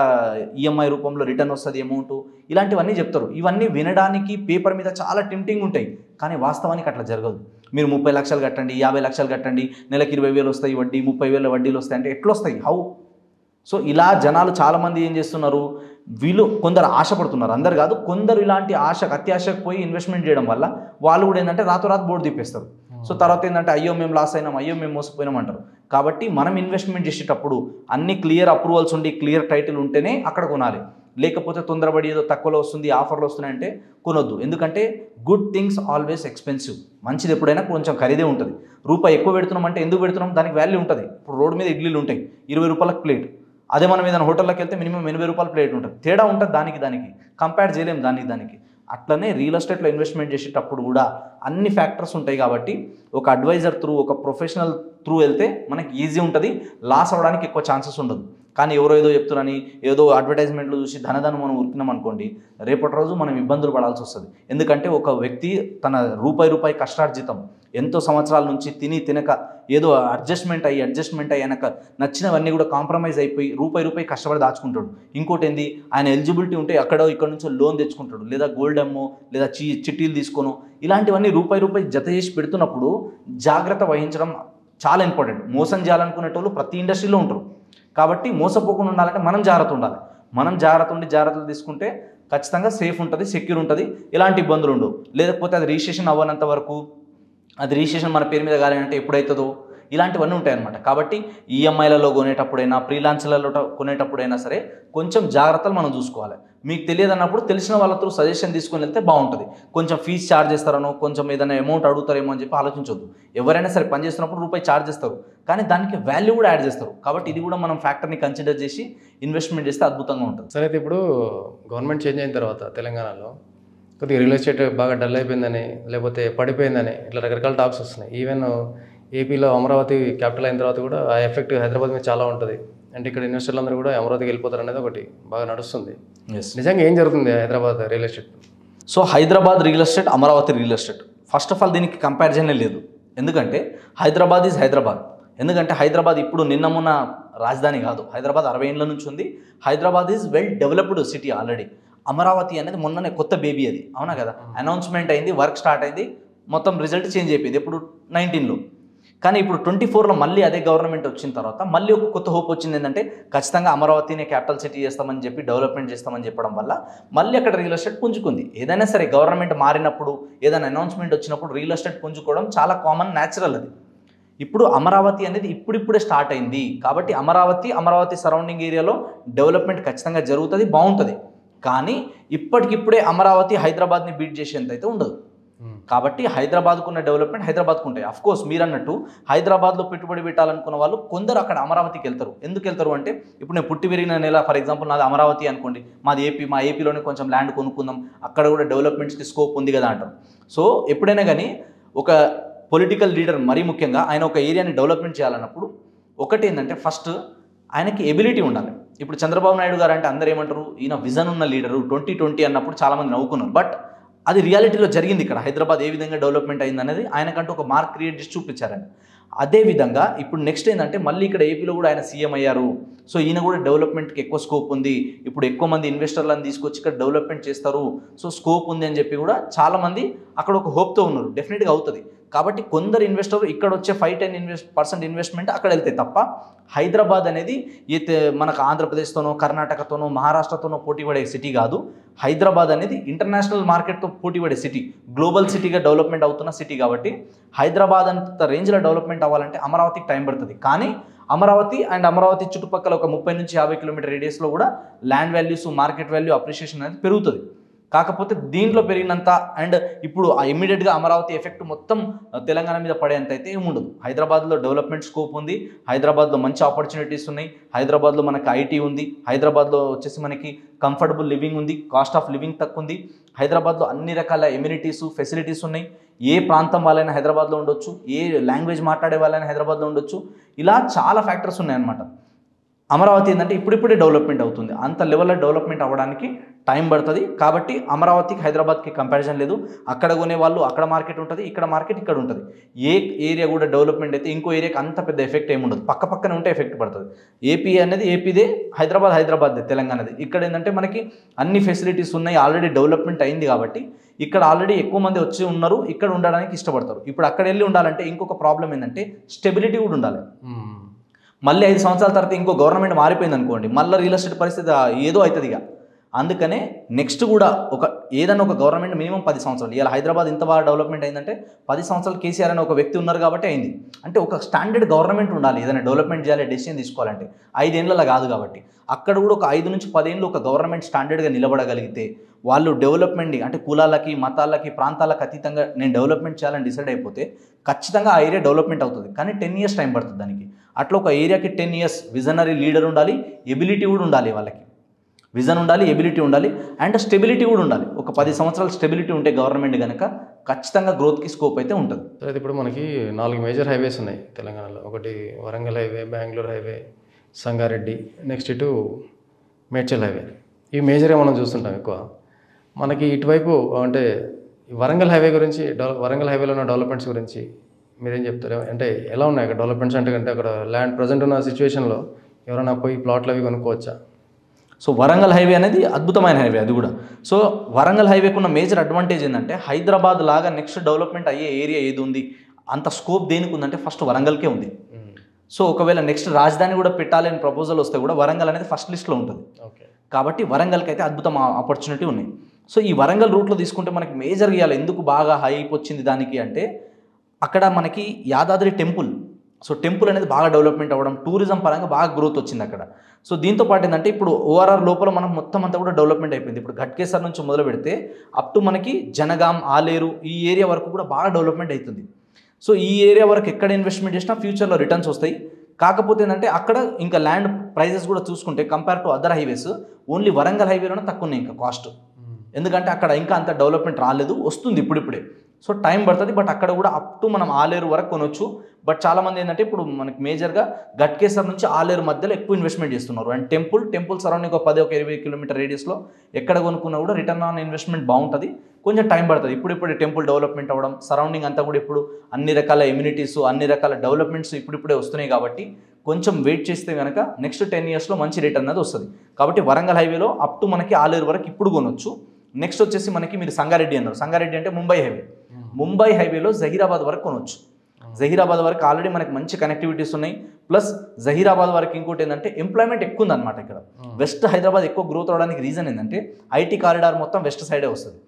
ఈఎంఐ రూపంలో రిటర్న్ వస్తుంది అమౌంట్, ఇలాంటివన్నీ చెప్తారు. ఇవన్నీ వినడానికి పేపర్ మీద చాలా టెంప్టింగ్ ఉంటాయి, కానీ వాస్తవానికి అట్లా జరగదు. మీరు 30 లక్షలు కట్టండి, 50 లక్షలు కట్టండి, నెలకి 20,000 వస్తాయి వడ్డీ, 30,000 వడ్డీలు వస్తాయి అంటే ఎట్లా వస్తాయి, హౌ? సో ఇలా జనాలు చాలామంది ఏం చేస్తున్నారు, వీళ్ళు కొందరు ఆశపడుతున్నారు, అందరు కాదు, కొందరు ఇలాంటి అత్యాశకు పోయి ఇన్వెస్ట్మెంట్ చేయడం వల్ల వాళ్ళు కూడా ఏంటంటే రాతోరాత్ బోర్డు తిప్పేస్తారు. సో తర్వాత ఏంటంటే అయ్యో మేము లాస్ అయినాం, అయ్యో మేము మోసపోయినాం అంటారు. కాబట్టి మనం ఇన్వెస్ట్మెంట్ చేసేటప్పుడు అన్ని క్లియర్ అప్రూవల్స్ ఉండి క్లియర్ టైటిల్ ఉంటేనే అక్కడ కొనాలి. లేకపోతే తొందరపడి ఏదో తక్కువలో వస్తుంది, ఆఫర్లు వస్తున్నాయంటే కొనొద్దు. ఎందుకంటే గుడ్ థింగ్స్ ఆల్వేస్ ఎక్స్పెన్సివ్. మంచిది ఎప్పుడైనా కొంచెం ఖరీదే ఉంటుంది. రూపాయి ఎక్కువ పెడుతున్నాం అంటే ఎందుకు పెడుతున్నాం, దానికి వాల్యూ ఉంటుంది. ఇప్పుడు రోడ్డు మీద ఇడ్లీలు ఉంటాయి 20 రూపాయలకు ప్లేట్, అదే మనం ఏదైనా హోటల్లోకి వెళ్తే మినిమం 80 రూపాయల ప్లేట్ ఉంటుంది. తేడా ఉంటుంది, దానికి కంపేర్ చేయలేము దానికి. అట్లనే రియల్ ఎస్టేట్లో ఇన్వెస్ట్మెంట్ చేసేటప్పుడు కూడా అన్ని ఫ్యాక్టర్స్ ఉంటాయి. కాబట్టి ఒక అడ్వైజర్ త్రూ, ఒక ప్రొఫెషనల్ త్రూ వెళ్తే మనకి ఈజీ ఉంటుంది, లాస్ అవ్వడానికి ఎక్కువ ఛాన్సెస్ ఉండదు. కానీ ఎవరో ఏదో చెప్తున్నారని ఏదో అడ్వర్టైజ్మెంట్లు చూసి ధనధనం మనం ఉరికినాం అనుకోండి, రేపటి రోజు మనం ఇబ్బందులు పడాల్సి వస్తుంది. ఎందుకంటే ఒక వ్యక్తి తన రూపాయి కష్టార్జితం ఎంతో సంవత్సరాల నుంచి తినక ఏదో అడ్జస్ట్మెంట్ అయ్యాక నచ్చినవన్నీ కూడా కాంప్రమైజ్ అయిపోయి రూపాయి కష్టపడి దాచుకుంటాడు. ఇంకోటి ఏంది, ఆయన ఎలిజిబిలిటీ ఉంటే ఇక్కడ నుంచో లోన్ తెచ్చుకుంటాడు, లేదా గోల్డ్ అమ్మో లేదా చిట్టీలు తీసుకోను, ఇలాంటివన్నీ రూపాయి జత చేసి పెడుతున్నప్పుడు జాగ్రత్త వహించడం చాలా ఇంపార్టెంట్. మోసం చేయాలనుకునేటోళ్ళు ప్రతి ఇండస్ట్రీలో ఉంటారు. కాబట్టి మోసపోకుండా ఉండాలంటే మనం జాగ్రత్త ఉండాలి. మనం జాగ్రత్తలు తీసుకుంటే ఖచ్చితంగా సేఫ్ ఉంటుంది, సెక్యూర్ ఉంటుంది, ఎలాంటి ఇబ్బందులు ఉండవు. లేకపోతే అది రిజిస్ట్రేషన్ అవ్వనంత వరకు, అది రిజిస్ట్రేషన్ మన పేరు మీద కావాలంటే ఎప్పుడైతుందో, ఇలాంటివన్నీ ఉంటాయన్నమాట. కాబట్టి ఈఎంఐలలో కొనేటప్పుడైనా, ఫ్రీలాన్స్లలో కొనేటప్పుడైనా సరే కొంచెం జాగ్రత్తలు మనం చూసుకోవాలి. మీకు తెలియదు అన్నప్పుడు తెలిసిన వాళ్ళతో సజెషన్ తీసుకొని వెళ్తే బాగుంటుంది. కొంచెం ఫీజు ఛార్జ్ చేస్తారనో, కొంచెం ఏదైనా అమౌంట్ అడుగుతారేమో అని చెప్పి ఆలోచించొద్దు. ఎవరైనా సరే పని చేస్తున్నప్పుడు రూపాయి ఛార్జ్ చేస్తారు, కానీ దానికి వాల్యూ కూడా యాడ్ చేస్తారు. కాబట్టి ఇది కూడా మనం ఫ్యాక్టర్ని కన్సిడర్ చేసి ఇన్వెస్ట్మెంట్ చేస్తే అద్భుతంగా ఉంటుంది. సరే, అయితే ఇప్పుడు గవర్నమెంట్ చేంజ్ అయిన తర్వాత తెలంగాణలో కొద్దిగా రియల్ ఎస్టేట్ బాగా డల్ అయిపోయిందని, లేకపోతే పడిపోయిందని ఇట్లా రకరకాల టాక్స్ వస్తున్నాయి. ఈవెన్ ఏపీలో అమరావతి క్యాపిటల్ అయిన తర్వాత కూడా ఆ ఎఫెక్ట్ హైదరాబాద్ మీద చాలా ఉంటుంది. అంటే ఇక్కడ ఇన్వెస్టర్లు అందరూ కూడా అమరావతికి వెళ్ళిపోతారు అనేది ఒకటి బాగా నడుస్తుంది. నిజంగా ఏం జరుగుతుంది Hyderabad real estate? So Hyderabad real estate, Amaravati real estate, first of all దీనికి కంపారిజనే లేదు. ఎందుకంటే హైదరాబాద్ ఈజ్ హైదరాబాద్. ఎందుకంటే హైదరాబాద్ ఇప్పుడు నిన్నమున్న రాజధాని కాదు. హైదరాబాద్ 60 ఏళ్ళ నుంచి ఉంది. Hyderabad is well developed city already. Amaravati అనేది మొన్ననే కొత్త బేబీ, అది అవునా కదా, అనౌన్స్మెంట్ అయింది, వర్క్ స్టార్ట్ అయింది, మొత్తం రిజల్ట్ చేంజ్ అయిపోయింది ఇప్పుడు 19లో. కానీ ఇప్పుడు 24లో మళ్ళీ అదే గవర్నమెంట్ వచ్చిన తర్వాత మళ్ళీ ఒక కొత్త హోప్ వచ్చింది. ఏంటంటే ఖచ్చితంగా అమరావతిని క్యాపిటల్ సిటీ చేస్తామని చెప్పి, డెవలప్మెంట్ చేస్తామని చెప్పడం వల్ల మళ్ళీ అక్కడ రియల్ ఎస్టేట్ పుంజుకుంది. ఏదైనా సరే గవర్నమెంట్ మారినప్పుడు, ఏదైనా అనౌన్స్మెంట్ వచ్చినప్పుడు రియల్ ఎస్టేట్ పుంజుకోవడం చాలా కామన్, న్యాచురల్. అది ఇప్పుడు అమరావతి అనేది ఇప్పుడిప్పుడే స్టార్ట్ అయింది. కాబట్టి అమరావతి సరౌండింగ్ ఏరియాలో డెవలప్మెంట్ ఖచ్చితంగా జరుగుతుంది, బాగుంటుంది. కానీ ఇప్పటికిప్పుడే అమరావతి హైదరాబాద్ని బీట్ చేసేంత అయితే ఉండదు. కాబట్టి హైదరాబాద్కు ఉన్న డెవలప్మెంట్ హైదరాబాద్కు ఉంటాయి. అఫ్కోర్స్ మీరు అన్నట్టు హైదరాబాద్లో పెట్టుబడి పెట్టాలనుకున్న వాళ్ళు కొందరు అక్కడ అమరావతికి వెళ్తారు. ఎందుకు వెళ్తారు అంటే, ఇప్పుడు నేను పుట్టి పెరిగిన నెల, ఫర్ ఎగ్జాంపుల్ నాది అమరావతి అనుకోండి, మాది ఏపీ, మా ఏపీలోనే కొంచెం ల్యాండ్ కొనుక్కుందాం, అక్కడ కూడా డెవలప్మెంట్స్కి స్కోప్ ఉంది కదా అంటారు. సో ఎప్పుడైనా కానీ ఒక పొలిటికల్ లీడర్, మరీ ముఖ్యంగా ఆయన ఒక ఏరియాని డెవలప్మెంట్ చేయాలన్నప్పుడు ఒకటి ఏంటంటే ఫస్ట్ ఆయనకి ఎబిలిటీ ఉండాలి. ఇప్పుడు చంద్రబాబు నాయుడు గారు అంటే అందరూ ఏమంటారు, ఈయన విజన్ ఉన్న లీడరు, 2020 అన్నప్పుడు చాలామంది నవ్వుకున్నారు. బట్ అది రియాలిటీలో జరిగింది. ఇక్కడ హైదరాబాద్ ఏ విధంగా డెవలప్మెంట్ అయింది అనేది ఆయనకంటూ ఒక మార్క్ క్రియేట్ చేసి చూపించారని. అదేవిధంగా ఇప్పుడు నెక్స్ట్ ఏంటంటే మళ్ళీ ఇక్కడ ఏపీలో కూడా ఆయన సీఎం అయ్యారు. సో ఈయన కూడా డెవలప్మెంట్కి ఎక్కువ స్కోప్ ఉంది, ఇప్పుడు ఎక్కువ మంది ఇన్వెస్టర్లను తీసుకొచ్చి ఇక్కడ డెవలప్మెంట్ చేస్తారు, సో స్కోప్ ఉంది అని చెప్పి కూడా చాలామంది అక్కడ ఒక హోప్తో ఉన్నారు. డెఫినెట్గా అవుతుంది. కాబట్టి కొందరు ఇన్వెస్టర్ ఇక్కడ వచ్చే 5-10% ఇన్వెస్ట్మెంట్ అక్కడ వెళ్తే తప్ప హైదరాబాద్ అనేది మనకు ఆంధ్రప్రదేశ్తోనో, కర్ణాటకతోనో, మహారాష్ట్రతోనో పోటీ పడే సిటీ కాదు. హైదరాబాద్ అనేది ఇంటర్నేషనల్ మార్కెట్తో పోటీ పడే సిటీ, గ్లోబల్ సిటీగా డెవలప్మెంట్ అవుతున్న సిటీ. కాబట్టి హైదరాబాద్ అంత రేంజ్లో డెవలప్మెంట్ అవ్వాలంటే అమరావతికి టైం పడుతుంది. కానీ అమరావతి చుట్టుపక్కల ఒక 30 నుంచి 50 కిలోమీటర్ రేడియస్లో కూడా land values, market value, appreciation అనేది పెరుగుతుంది. కాకపోతే దీంట్లో పెరిగినంత అండ్ ఇప్పుడు ఇమ్మీడియట్గా అమరావతి ఎఫెక్ట్ మొత్తం తెలంగాణ మీద పడేంత అయితే ఏముండదు. హైదరాబాద్లో డెవలప్మెంట్ స్కోప్ ఉంది, హైదరాబాద్లో మంచి ఆపర్చునిటీస్ ఉన్నాయి, హైదరాబాద్లో మనకి ఐటీ ఉంది, హైదరాబాద్లో వచ్చేసి మనకి కంఫర్టబుల్ లివింగ్ ఉంది, కాస్ట్ ఆఫ్ లివింగ్ తక్కువ ఉంది, హైదరాబాద్లో అన్ని రకాల ఎమ్యూనిటీస్, ఫెసిలిటీస్ ఉన్నాయి. ఏ ప్రాంతం వాళ్ళైనా హైదరాబాద్లో ఉండొచ్చు, ఏ లాంగ్వేజ్ మాట్లాడే వాళ్ళైనా హైదరాబాద్లో ఉండొచ్చు. ఇలా చాలా ఫ్యాక్టర్స్ ఉన్నాయన్నమాట. అమరావతి ఏంటంటే ఇప్పుడిప్పుడే డెవలప్మెంట్ అవుతుంది. అంత లెవెల్లో డెవలప్మెంట్ అవ్వడానికి టైం పడుతుంది. కాబట్టి అమరావతికి హైదరాబాద్కి కంపారిజన్ లేదు. అక్కడ కొనే వాళ్ళు అక్కడ మార్కెట్ ఉంటుంది, ఇక్కడ మార్కెట్ ఇక్కడ ఉంటుంది. ఏ ఏరియా కూడా డెవలప్మెంట్ అయితే ఇంకో ఏరియాకి అంత పెద్ద ఎఫెక్ట్ ఏమి ఉండదు. పక్కనే ఉంటే ఎఫెక్ట్ పడుతుంది. ఏపీ అనేది ఏపీదే, హైదరాబాద్దే తెలంగాణది. ఇక్కడ ఏంటంటే మనకి అన్ని ఫెసిలిటీస్ ఉన్నాయి, ఆల్రెడీ డెవలప్మెంట్ అయింది. కాబట్టి ఇక్కడ ఆల్రెడీ ఎక్కువ మంది వచ్చి ఉన్నారు, ఇక్కడ ఉండడానికి ఇష్టపడతారు. ఇప్పుడు అక్కడ వెళ్ళి ఉండాలంటే ఇంకొక ప్రాబ్లం ఏంటంటే స్టెబిలిటీ కూడా ఉండాలి. మళ్ళీ 5 సంవత్సరాల తర్వాత ఇంకో గవర్నమెంట్ మారిపోయింది అనుకోండి, మళ్ళీ రియల్ ఎస్టేట్ పరిస్థితి ఏదో అవుతుంది ఇక. అందుకనే నెక్స్ట్ కూడా ఏదైనా ఒక గవర్నమెంట్ మినిమం 10 సంవత్సరాలు. ఇలా హైదరాబాద్ ఇంత బాగా డెవలప్మెంట్ అయిందంటే 10 సంవత్సరాలు కేసీఆర్ అనే ఒక వ్యక్తి ఉన్నారు కాబట్టి అయింది. అంటే ఒక స్టాండర్డ్ గవర్నమెంట్ ఉండాలి. ఏదైనా డెవలప్మెంట్ చేయాలి, డెసిషన్ తీసుకోవాలంటే 5 ఏళ్ళలో కాదు. కాబట్టి అక్కడ కూడా ఒక 5 నుంచి 10 ఏళ్ళు ఒక గవర్నమెంట్ స్టాండర్డ్గా నిలబడగలిగితే, వాళ్ళు డెవలప్మెంట్ అంటే కులాలకి, మతాలకి, ప్రాంతాలకు అతీతంగా నేను డెవలప్మెంట్ చేయాలని డిసైడ్ అయిపోతే ఖచ్చితంగా ఆ ఏరియా డెవలప్మెంట్ అవుతుంది. కానీ 10 ఇయర్స్ టైం పడుతుంది దానికి. అట్లా ఒక ఏరియాకి 10 ఇయర్స్ విజనరీ లీడర్ ఉండాలి, ఎబిలిటీ కూడా ఉండాలి. వాళ్ళకి విజన్ ఉండాలి, ఎబిలిటీ ఉండాలి, అండ్ స్టెబిలిటీ కూడా ఉండాలి. ఒక 10 సంవత్సరాలు స్టెబిలిటీ ఉంటే గవర్నమెంట్ కనుక ఖచ్చితంగా గ్రోత్కి స్కోప్ అయితే ఉంటుంది. అయితే ఇప్పుడు మనకి 4 మేజర్ హైవేస్ ఉన్నాయి తెలంగాణలో. ఒకటి Warangal highway, Bengaluru highway, Sangareddy, next ఇటు మేడ్చల్ హైవే. ఈ మేజరే మనం చూస్తుంటాం ఎక్కువ. మనకి ఇటువైపు అంటే ఈ వరంగల్ హైవే గురించి వరంగల్ హైవేలో ఉన్న డెవలప్మెంట్స్ గురించి మీరేం చెప్తారు? అంటే ఎలా ఉన్నాయి అక్కడ డెవలప్మెంట్స్? అంటే అక్కడ ల్యాండ్ ప్రజెంట్ ఉన్న సిచ్యువేషన్లో ఎవరైనా పోయి ప్లాట్లు అవి కొనుక్కోవచ్చా? సో వరంగల్ హైవే అనేది అద్భుతమైన హైవే అది కూడా. సో వరంగల్ హైవేకి ఉన్న మేజర్ అడ్వాంటేజ్ ఏంటంటే హైదరాబాద్ లాగా నెక్స్ట్ డెవలప్మెంట్ అయ్యే ఏరియా ఏది ఉంది, అంత స్కోప్ దేనికి ఉందంటే ఫస్ట్ వరంగల్కే ఉంది. సో ఒకవేళ నెక్స్ట్ రాజధాని కూడా పెట్టాలని ప్రపోజల్ వస్తే కూడా వరంగల్ అనేది ఫస్ట్ లిస్ట్లో ఉంటుంది. ఓకే. కాబట్టి వరంగల్కి అయితే అద్భుతం ఆపర్చునిటీ ఉన్నాయి. సో ఈ వరంగల్ రూట్లో తీసుకుంటే మనకి మేజర్గా ఇవ్వాలి ఎందుకు బాగా హైప్ వచ్చింది దానికి అంటే అక్కడ మనకి యాదాద్రి టెంపుల్, సో టెంపుల్ అనేది బాగా డెవలప్మెంట్ అవ్వడం, టూరిజం పరంగా బాగా గ్రోత్ వచ్చింది అక్కడ. సో దీంతో పాటు ఏంటంటే ఇప్పుడు ఓఆర్ఆర్ లోపల మనం మొత్తం అంతా కూడా డెవలప్మెంట్ అయిపోయింది. ఇప్పుడు ఘట్కేసర్ నుంచి మొదలు పెడితే అప్ టు మనకి జనగాం, ఆలేరు ఈ ఏరియా వరకు కూడా బాగా డెవలప్మెంట్ అవుతుంది. సో ఈ ఏరియా వరకు ఎక్కడ ఇన్వెస్ట్మెంట్ చేసినా ఫ్యూచర్లో రిటర్న్స్ వస్తాయి. కాకపోతే ఏంటంటే అక్కడ ఇంకా ల్యాండ్ ప్రైజెస్ కూడా చూసుకుంటే compare to other highways only Warangal హైవేలోనే తక్కువ ఉన్నాయి ఇంకా కాస్ట్. ఎందుకంటే అక్కడ ఇంకా అంత డెవలప్మెంట్ రాలేదు, వస్తుంది ఇప్పుడిప్పుడే. సో టైం పడుతుంది. బట్ అక్కడ కూడా అప్ టు మనం ఆలేరు వరకు కొనవచ్చు. బట్ చాలామంది ఏంటంటే ఇప్పుడు మనకి మేజర్గా ఘట్కేసర్ నుంచి ఆలేరు మధ్యలో ఎక్కువ ఇన్వెస్ట్మెంట్ చేస్తున్నారు. అండ్ టెంపుల్ సరౌండింగ్ ఒక 10-20 కిలోమీటర్ రేడియస్లో ఎక్కడ కొనుక్కున్నా కూడా రిటర్న్ ఆన్ ఇన్వెస్ట్మెంట్ బాగుంటుంది. కొంచెం టైం పడుతుంది. ఇప్పుడు టెంపుల్ డెవలప్మెంట్ అవ్వడం, సరౌండింగ్ అంతా కూడా ఇప్పుడు అన్ని రకాల ఎమ్యూనిటీస్, అన్ని రకాల డెవలప్మెంట్స్ ఇప్పుడిప్పుడే వస్తున్నాయి. కాబట్టి కొంచెం వెయిట్ చేస్తే కనుక నెక్స్ట్ 10 ఇయర్స్లో మంచి రిటర్న్ అనేది వస్తుంది. కాబట్టి వరంగల్ హైవేలో అప్ టు మనకి ఆలేరు వరకు ఇప్పుడు కొనవచ్చు. నెక్స్ట్ వచ్చేసి మనకి మీరు సంగారెడ్డి అన్నారు. సంగారెడ్డి అంటే ముంబై హైవే. ముంబై హైవేలో జహీరాబాద్ వరకు కొనవచ్చు. జహీరాబాద్ వరకు ఆల్రెడీ మనకి మంచి కనెక్టివిటీస్ ఉన్నాయి. ప్లస్ జహీరాబాద్ వరకు ఇంకోటి ఏంటంటే ఎంప్లాయ్మెంట్ ఎక్కువ ఉందన్నమాట ఇక్కడ. వెస్ట్ హైదరాబాద్ ఎక్కువ గ్రోత్ అవడానికి రీజన్ ఏంటంటే ఐటీ కారిడార్ మొత్తం వెస్ట్ సైడే వస్తుంది.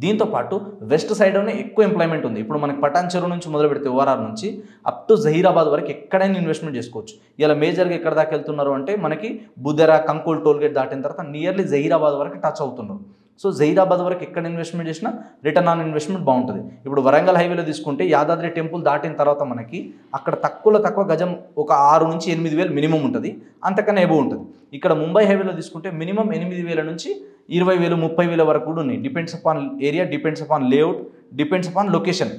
దీంతో పాటు వెస్ట్ సైడ్లోనే ఎక్కువ ఎంప్లాయ్మెంట్ ఉంది. ఇప్పుడు మనకి పటాన్ చెరువు నుంచి మొదలు పెడితే ఓఆర్ఆర్ నుంచి అప్ టు జహీరాబాద్ వరకు ఎక్కడైనా ఇన్వెస్ట్మెంట్ చేసుకోవచ్చు. ఇలా మేజర్గా ఎక్కడ దాకా వెళ్తున్నారు అంటే మనకి బుదెరా, కంకోల్ టోల్గేట్ దాటిన తర్వాత నియర్లీ జహీరాబాద్ వరకు టచ్ అవుతున్నారు. సో జహీరాబాద్ వరకు ఎక్కడ ఇన్వెస్ట్మెంట్ చేసినా రిటర్న్ ఆన్ ఇన్వెస్ట్మెంట్ బాగుంటుంది. ఇప్పుడు వరంగల్ హైవేలో తీసుకుంటే యాదాద్రి టెంపుల్ దాటిన తర్వాత మనకి అక్కడ తక్కువ గజం ఒక 6 నుంచి 8 వేలు మినిమం ఉంటుంది, అంతకన్నా ఎబో ఉంటుంది. ఇక్కడ ముంబై హైవేలో తీసుకుంటే మినిమం 8,000 నుంచి 20,000, 30,000 వరకు కూడా ఉన్నాయి. Depends upon area, depends upon layout, depends upon location.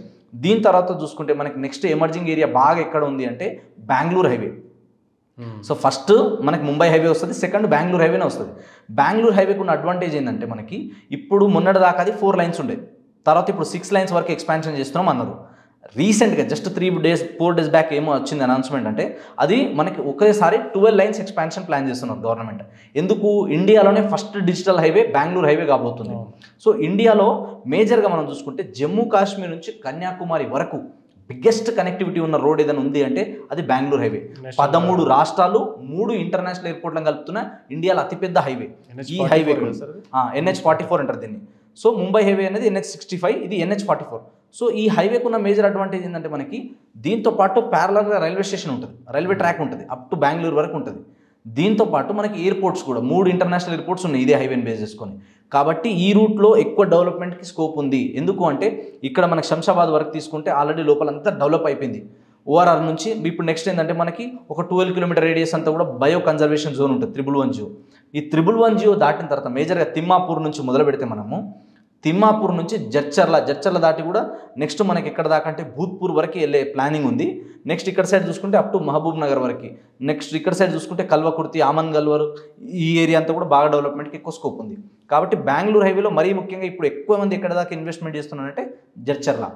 దీని తర్వాత చూసుకుంటే మనకి నెక్స్ట్ ఎమర్జింగ్ ఏరియా బాగా ఎక్కడ ఉంది అంటే బెంగళూరు హైవే. సో ఫస్ట్ మనకి ముంబై హైవే వస్తుంది, సెకండ్ బెంగళూరు హైవేనే వస్తుంది. బెంగళూరు హైవేకి ఉన్న అడ్వాంటేజ్ ఏంటంటే మనకి ఇప్పుడు మొన్నటి దాకా అది 4 లైన్స్ ఉండేది, తర్వాత ఇప్పుడు 6 లైన్స్ వరకు ఎక్స్పాన్షన్ చేస్తున్నాం అన్నారు. రీసెంట్గా జస్ట్ 4 డేస్ బ్యాక్ ఏమో వచ్చింది అనౌన్స్మెంట్ అంటే అది మనకి ఒకేసారి 12 లైన్స్ ఎక్స్పాన్షన్ ప్లాన్ చేస్తున్నారు గవర్నమెంట్. ఎందుకు? ఇండియాలోనే first digital highway Bengaluru highway కాబోతుంది. సో ఇండియాలో మేజర్గా మనం చూసుకుంటే జమ్మూ కాశ్మీర్ నుంచి కన్యాకుమారి వరకు బిగ్గెస్ట్ కనెక్టివిటీ ఉన్న రోడ్ ఏదైనా ఉంది అంటే అది బెంగళూరు హైవే. 13 రాష్ట్రాలు, 3 ఇంటర్నేషనల్ ఎయిర్పోర్ట్లను కలుపుతున్న ఇండియాలో అతిపెద్ద హైవే ఈ హైవే. NH44 అంటారు దీన్ని. సో ముంబై హైవే అనేది NH65, ఇది NH44. సో ఈ హైవేకు ఉన్న మేజర్ అడ్వాంటేజ్ ఏంటంటే మనకి దీంతో పాటు ప్యారలల్గా రైల్వే స్టేషన్ ఉంటుంది, రైల్వే ట్రాక్ ఉంటుంది, అప్ టు బెంగళూరు వరకు ఉంటుంది. దీంతో పాటు మనకి ఎయిర్పోర్ట్స్ కూడా 3 ఇంటర్నేషనల్ ఎయిర్పోర్ట్స్ ఉన్నాయి ఇదే హైవేని బేస్ చేసుకొని. కాబట్టి ఈ రూట్లో ఎక్కువ డెవలప్మెంట్కి స్కోప్ ఉంది. ఎందుకు అంటే ఇక్కడ మనకి శంషాబాద్ వరకు తీసుకుంటే ఆల్రెడీ లోపలంతా డెవలప్ అయిపోయింది. ఓఆర్ఆర్ నుంచి ఇప్పుడు నెక్స్ట్ ఏంటంటే మనకి ఒక 12 కిలోమీటర్ రేడియస్ అంతా కూడా బయో కన్జర్వేషన్ జోన్ ఉంటుంది, 111 ఈ 111 దాటిన తర్వాత మేజర్గా తిమ్మాపూర్ నుంచి మొదలు పెడితే మనము తిమ్మాపూర్ నుంచి జడ్చర్ల దాటి కూడా నెక్స్ట్ మనకి ఎక్కడ దాకా అంటే భూత్పూర్ వరకు వెళ్ళే ప్లానింగ్ ఉంది. నెక్స్ట్ ఇక్కడ సైడ్ చూసుకుంటే అప్ టు మహబూబ్ నగర్ వరకు, నెక్స్ట్ ఇక్కడ సైడ్ చూసుకుంటే కల్వకుర్తి, ఆమన్గల్వర్ ఈ ఏరియా అంతా కూడా బాగా డెవలప్మెంట్కి ఎక్కువ స్కోప్ ఉంది. కాబట్టి బెంగళూరు హైవేలో మరీ ముఖ్యంగా ఇప్పుడు ఎక్కువ మంది ఎక్కడ దాకా ఇన్వెస్ట్మెంట్ చేస్తున్నారంటే జడ్చర్ల.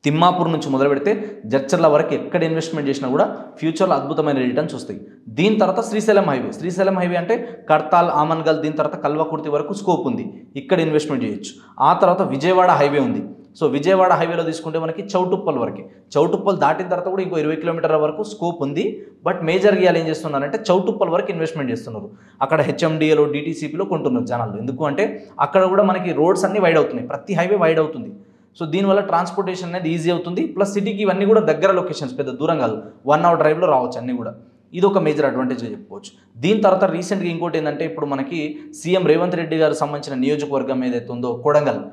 తిమ్మాపూర్ నుంచి మొదలు పెడితే జడ్చర్ల వరకు ఎక్కడ ఇన్వెస్ట్మెంట్ చేసినా కూడా ఫ్యూచర్లో అద్భుతమైన రిటర్న్స్ వస్తాయి. దీని తర్వాత శ్రీశైలం హైవే అంటే కడ్తాల్, ఆమన్గల్, దీని తర్వాత కల్వకుర్తి వరకు స్కోప్ ఉంది, ఇక్కడ ఇన్వెస్ట్మెంట్ చేయొచ్చు. ఆ తర్వాత విజయవాడ హైవే ఉంది. సో విజయవాడ హైవేలో తీసుకుంటే మనకి చౌటుప్పల్ దాటిన తర్వాత కూడా ఇంకో 20 కిలోమీటర్ల వరకు స్కోప్ ఉంది. బట్ మేజర్గా ఇవాళ ఏం చేస్తున్నారంటే చౌటుప్పల్ వరకు ఇన్వెస్ట్మెంట్ చేస్తున్నారు. అక్కడ HMDAలో, DTCPలో కొంటున్నారు జనాలు. ఎందుకు అంటే అక్కడ కూడా మనకి రోడ్స్ అన్నీ వైడ్ అవుతున్నాయి, ప్రతి హైవే వైడ్ అవుతుంది. సో దీనివల్ల ట్రాన్స్పోర్టేషన్ అనేది ఈజీ అవుతుంది. ప్లస్ సిటీకి ఇవన్నీ కూడా దగ్గర లొకేషన్స్, పెద్ద దూరం కాదు, 1 అవర్ డ్రైవ్లో రావచ్చు అన్నీ కూడా. ఇది ఒక మేజర్ అడ్వాంటేజ్గా చెప్పుకోవచ్చు. దీని తర్వాత రీసెంట్గా ఇంకోటి ఏంటంటే ఇప్పుడు మనకి సీఎం రేవంత్ రెడ్డి గారు సంబంధించిన నియోజకవర్గం ఏదైతే ఉందో కొడంగల్,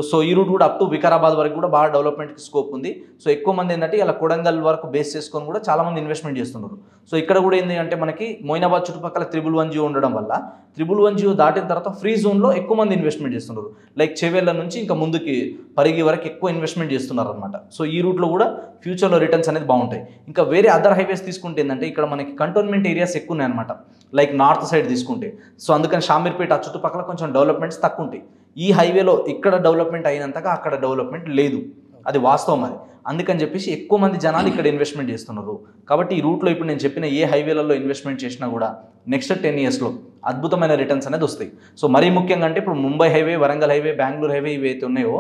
సో ఈ రూట్ కూడా అప్ టు వికారాబాద్ వరకు కూడా బాగా డెవలప్మెంట్కి స్కోప్ ఉంది. సో ఎక్కువ మంది ఏంటంటే ఇలా కొడంగల్ వరకు బేస్ చేసుకొని కూడా చాలామంది ఇన్వెస్ట్మెంట్ చేస్తున్నారు. సో ఇక్కడ కూడా ఏంటి అంటే మనకి మొయినాబాద్ చుట్టుపక్కల 111 ఉండడం వల్ల 111 దాటిన తర్వాత ఫ్రీ జోన్లో ఎక్కువ మంది ఇన్వెస్ట్మెంట్ చేస్తున్నారు. లైక్ చెవేళ్ళ నుంచి ఇంకా ముందుకి పరిగి వరకు ఎక్కువ ఇన్వెస్ట్మెంట్ చేస్తున్నారు అనమాట. సో ఈ రూట్లో కూడా ఫ్యూచర్లో రిటర్న్స్ అనేది బాగుంటాయి. ఇంకా వేరే అదర్ హైవేస్ తీసుకుంటే ఏంటంటే ఇక్కడ మనకి కంటోన్మెంట్ ఏరియాస్ ఎక్కువ ఉన్నాయి అనమాట. లైక్ నార్త్ సైడ్ తీసుకుంటే, సో అందుకని షామీర్పేట ఆ చుట్టుపక్కల కొంచెం డెవలప్మెంట్స్ తక్కువ ఉంటాయి. ఈ హైవేలో ఇక్కడ డెవలప్మెంట్ అయినంతగా అక్కడ డెవలప్మెంట్ లేదు, అది వాస్తవం అది. అందుకని చెప్పేసి ఎక్కువ మంది జనాలు ఇక్కడ ఇన్వెస్ట్మెంట్ చేస్తున్నారు. కాబట్టి ఈ రూట్లో ఇప్పుడు నేను చెప్పిన ఏ హైవేలలో ఇన్వెస్ట్మెంట్ చేసినా కూడా నెక్స్ట్ 10 yearsలో అద్భుతమైన రిటర్న్స్ అనేది వస్తాయి. సో మరీ ముఖ్యంగా అంటే ఇప్పుడు Mumbai highway, Warangal highway, Bengaluru highway ఇవి అయితే ఉన్నాయో